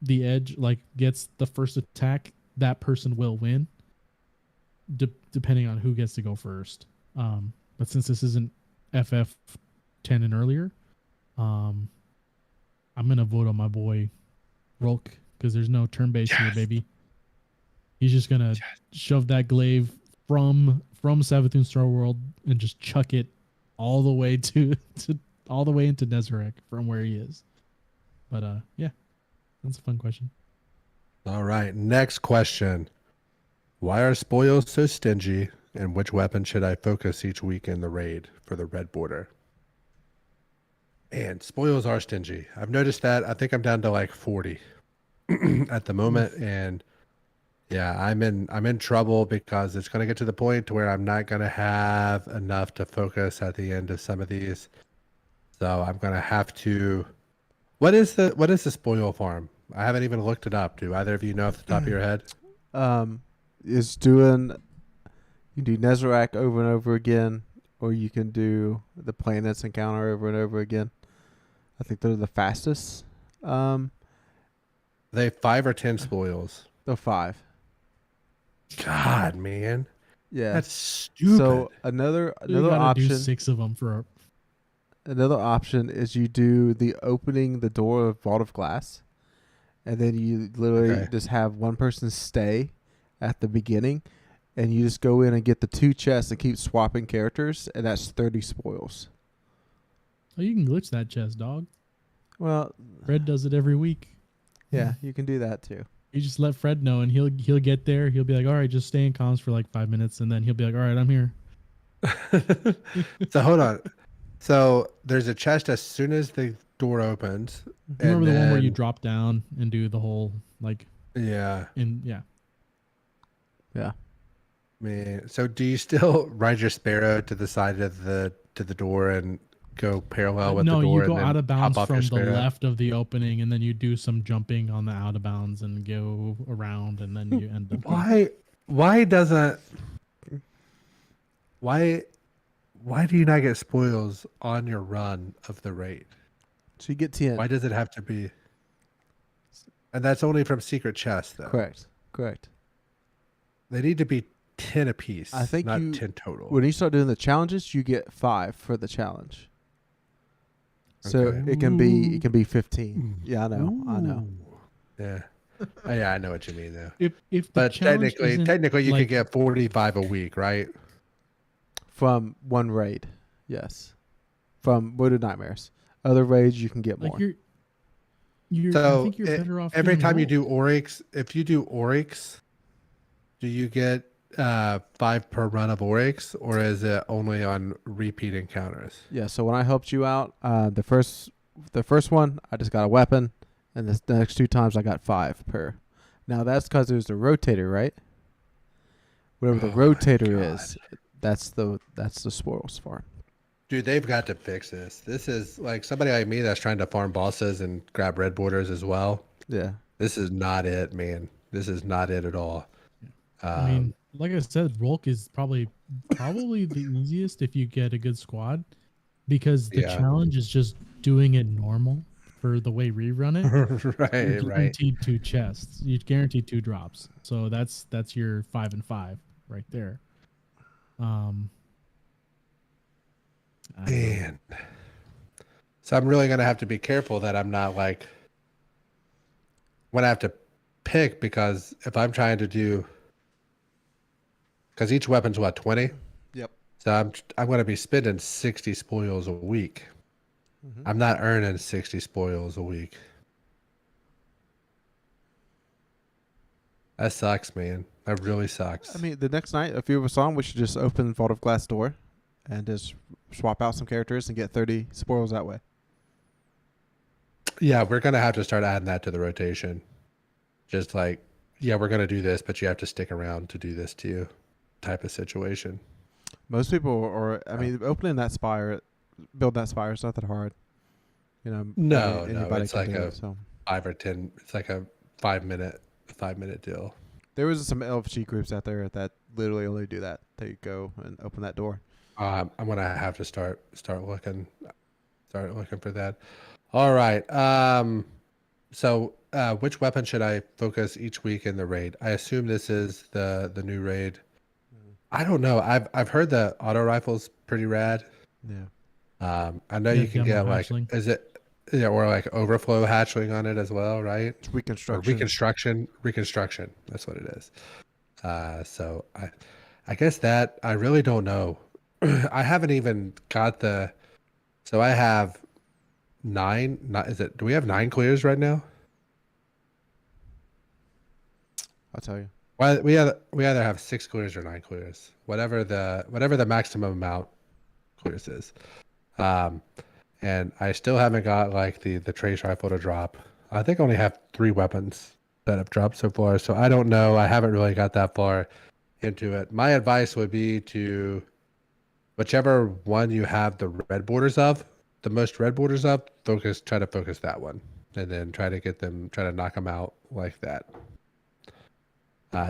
the edge, like gets the first attack, that person will win, depending on who gets to go first. But since this isn't FF 10 and earlier, I'm gonna vote on my boy Rolk, because there's no turn-based here, baby. He's just gonna shove that glaive from Savathun's Star World and just chuck it all the way to all the way into Nezarek from where he is. But yeah, that's a fun question. All right, next question. Why are spoils so stingy, and which weapon should I focus each week in the raid for the red border? And spoils are stingy. I've noticed that. I think I'm down to like 40 at the moment, and yeah, I'm in trouble because it's going to get to the point to where I'm not going to have enough to focus at the end of some of these. So I'm going to have to What is the spoil farm? I haven't even looked it up. Do either of you know off the top of your head? Is doing you can do Nezarec over and over again, or you can do the planets encounter over and over again. I think they're the fastest. They 5 or 10 spoils. They're 5. God, man. Yeah, That's stupid. So another You gotta option. do 6 of them for. Another option is you do the opening the door of Vault of Glass, and then you literally just have one person stay at the beginning, and you just go in and get the 2 chests and keep swapping characters, and that's 30 spoils. Oh, you can glitch that chest, dog. Well, Fred does it every week. yeah, you can do that too. You just let Fred know, and he'll get there. He'll be like, "All right, just stay in comms for like 5 minutes," and then he'll be like, "All right, I'm here." So hold on. So there's a chest as soon as the door opens. You remember the one where you drop down and do the whole like? Yeah. Yeah. Man, so do you still ride your sparrow to the side of the door and go parallel with the door? No, you go and then out of bounds hop off from your the sparrow? left of the opening, and then you do some jumping on the out of bounds and go around, and then you end up. Why do you not get spoils on your run of the raid? So you get 10. Why does it have to be? And that's only from secret chests, though. Correct. They need to be 10 apiece. I think not 10 total. When you start doing the challenges, you get 5 for the challenge. So Okay. it can be 15. Yeah, I know. Yeah. Oh, yeah, I know what you mean though. If But technically you could get 45 a week, right? From one raid, yes. From Wooded Nightmares. Other raids you can get more. Like I So think you're better off every doing time you both. do Oryx, if you do Oryx, do you get 5 per run of Oryx, or is it only on repeat encounters? Yeah, so when I helped you out, the first one I just got a weapon, and the next 2 times I got 5 per. Now that's because there's the rotator, right? Whatever the rotator is, that's the spoils farm. Dude, they've got to fix this. This is like somebody like me that's trying to farm bosses and grab red borders as well. Yeah. This is not it, man. This is not it at all. I mean, like I said, Rolk is probably the easiest if you get a good squad, because the challenge is just doing it normal for the way we run it. Right. Guaranteed 2 chests. You guaranteed 2 drops. So that's your 5 and 5 right there. Man. So I'm really gonna have to be careful that I'm not like when I have to pick, because if I'm trying to do, because each weapon's what, 20? Yep. So I'm gonna be spending 60 spoils a week. Mm-hmm. I'm not earning 60 spoils a week. That sucks, man. That really sucks. I mean, the next night, if you have a song, we should just open Vault of Glass door and just swap out some characters and get 30 spoils that way. Yeah, we're gonna have to start adding that to the rotation. Just like, yeah, we're gonna do this, but you have to stick around to do this too, type of situation. Most people are. I mean, opening that spire, build that spire is not that hard. You know. No, anybody it's can like do a it, so. 5 or 10. It's like a 5-minute deal. There was some LFG groups out there that literally only do that. They go and open that door. I'm gonna have to start looking for that. All right. So which weapon should I focus each week in the raid? I assume this is the new raid. I don't know. I've heard the auto rifle's pretty rad. Yeah. I know you can get like, hatchling. is it, yeah, or like overflow hatchling on it as well, right? It's reconstruction. Reconstruction. That's what it is. So I guess that I really don't know. I haven't even got the. So I have 9. Do we have 9 clears right now? I'll tell you. Well, we either have 6 clears or 9 clears, whatever the maximum amount clears is. And I still haven't got like the trace rifle to drop. I think I only have 3 weapons that have dropped so far, so I don't know. I haven't really got that far into it. My advice would be to whichever one you have the red borders of, the most red borders up, try to focus that one, and then try to knock them out like that.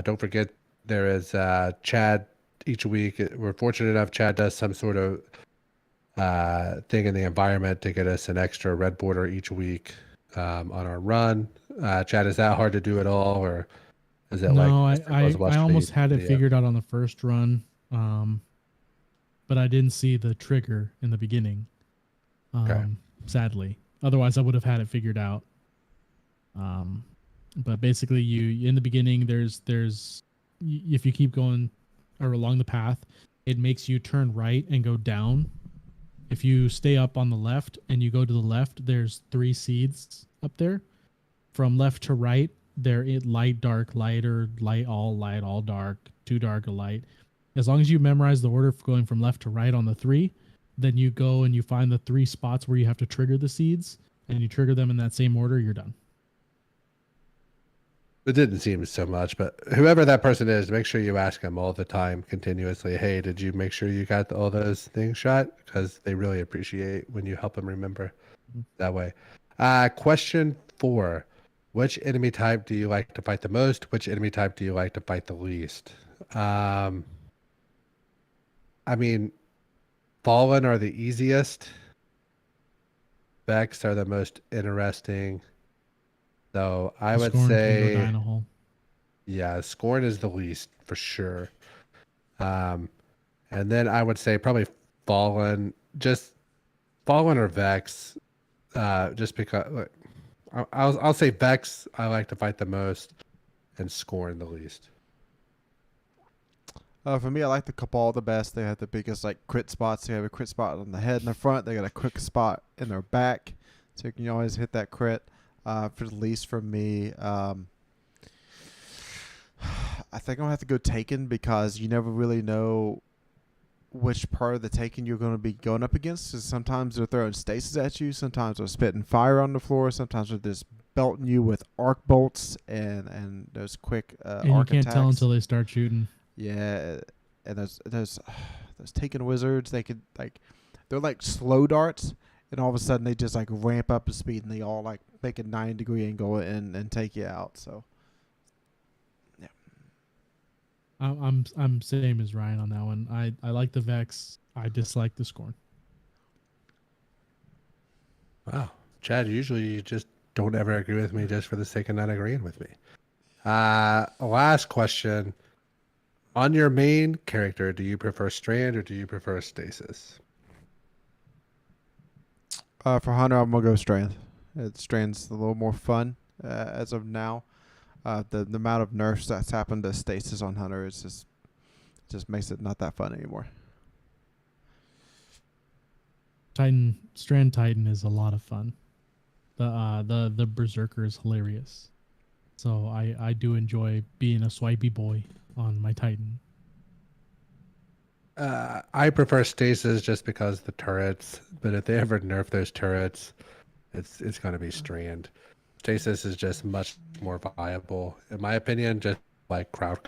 Don't forget there is Chad each week. We're fortunate enough Chad does some sort of thing in the environment to get us an extra red border each week on our run. Chad, is that hard to do at all, or is it no, like I almost had it figured out on the first run, but I didn't see the trigger in the beginning. Okay. Sadly, otherwise I would have had it figured out. But basically, you in the beginning, there's if you keep going or along the path, it makes you turn right and go down. If you stay up on the left and you go to the left, there's 3 seeds up there. From left to right, they're light, dark, lighter, light, all dark, too dark, a light. As long as you memorize the order going from left to right on the 3, then you go and you find the 3 spots where you have to trigger the seeds, and you trigger them in that same order, you're done. It didn't seem so much, but whoever that person is, make sure you ask them all the time, continuously, hey, did you make sure you got all those things shot? Because they really appreciate when you help them remember that way. Question 4. Which enemy type do you like to fight the most? Which enemy type do you like to fight the least? I mean, Fallen are the easiest. Vex are the most interesting. So I would say, yeah, Scorn is the least for sure. And then I would say probably Fallen or Vex, just because I'll say Vex I like to fight the most, and Scorn the least. For me, I like the Cabal the best. They have the biggest like crit spots. They have a crit spot on the head in the front. They got a quick spot in their back, so you can always hit that crit. For the least for me, I think I'm gonna have to go Taken, because you never really know which part of the Taken you're going to be going up against. So sometimes they're throwing stasis at you, sometimes they're spitting fire on the floor, sometimes they're just belting you with arc bolts and those quick and arc you can't attacks. tell until they start shooting. Yeah, and those Taken wizards, they're like slow darts, and all of a sudden they just like ramp up the speed, and they all like make a 9-degree angle and take you out. So yeah, I'm same as Ryan on that one. I like the Vex. I dislike the Scorn. Wow, Chad, usually you just don't ever agree with me just for the sake of not agreeing with me. Last question. On your main character, do you prefer Strand or do you prefer Stasis? for Hunter, I'm gonna go Strand. Strand's a little more fun as of now. The amount of nerfs that's happened to Stasis on Hunter is just makes it not that fun anymore. Strand Titan is a lot of fun. The Berserker is hilarious. So I do enjoy being a swipey boy on my Titan. I prefer Stasis just because the turrets, but if they ever nerf those turrets, it's going to be Strand. Stasis is just much more viable, in my opinion, just like crowd.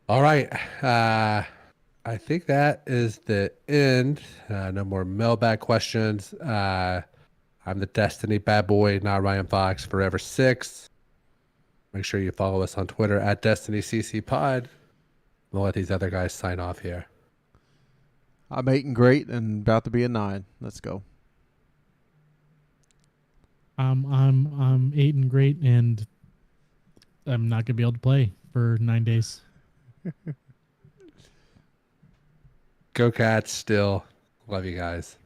All right. I think that is the end. No more mailbag questions. I'm the Destiny bad boy, NotRyanFox, Forever 6. Make sure you follow us on Twitter at DestinyCCPod. We'll let these other guys sign off here. I'm 8 and great and about to be a 9. Let's go. I'm 8 and great, and I'm not gonna be able to play for 9 days. Go Cats still. Love you guys.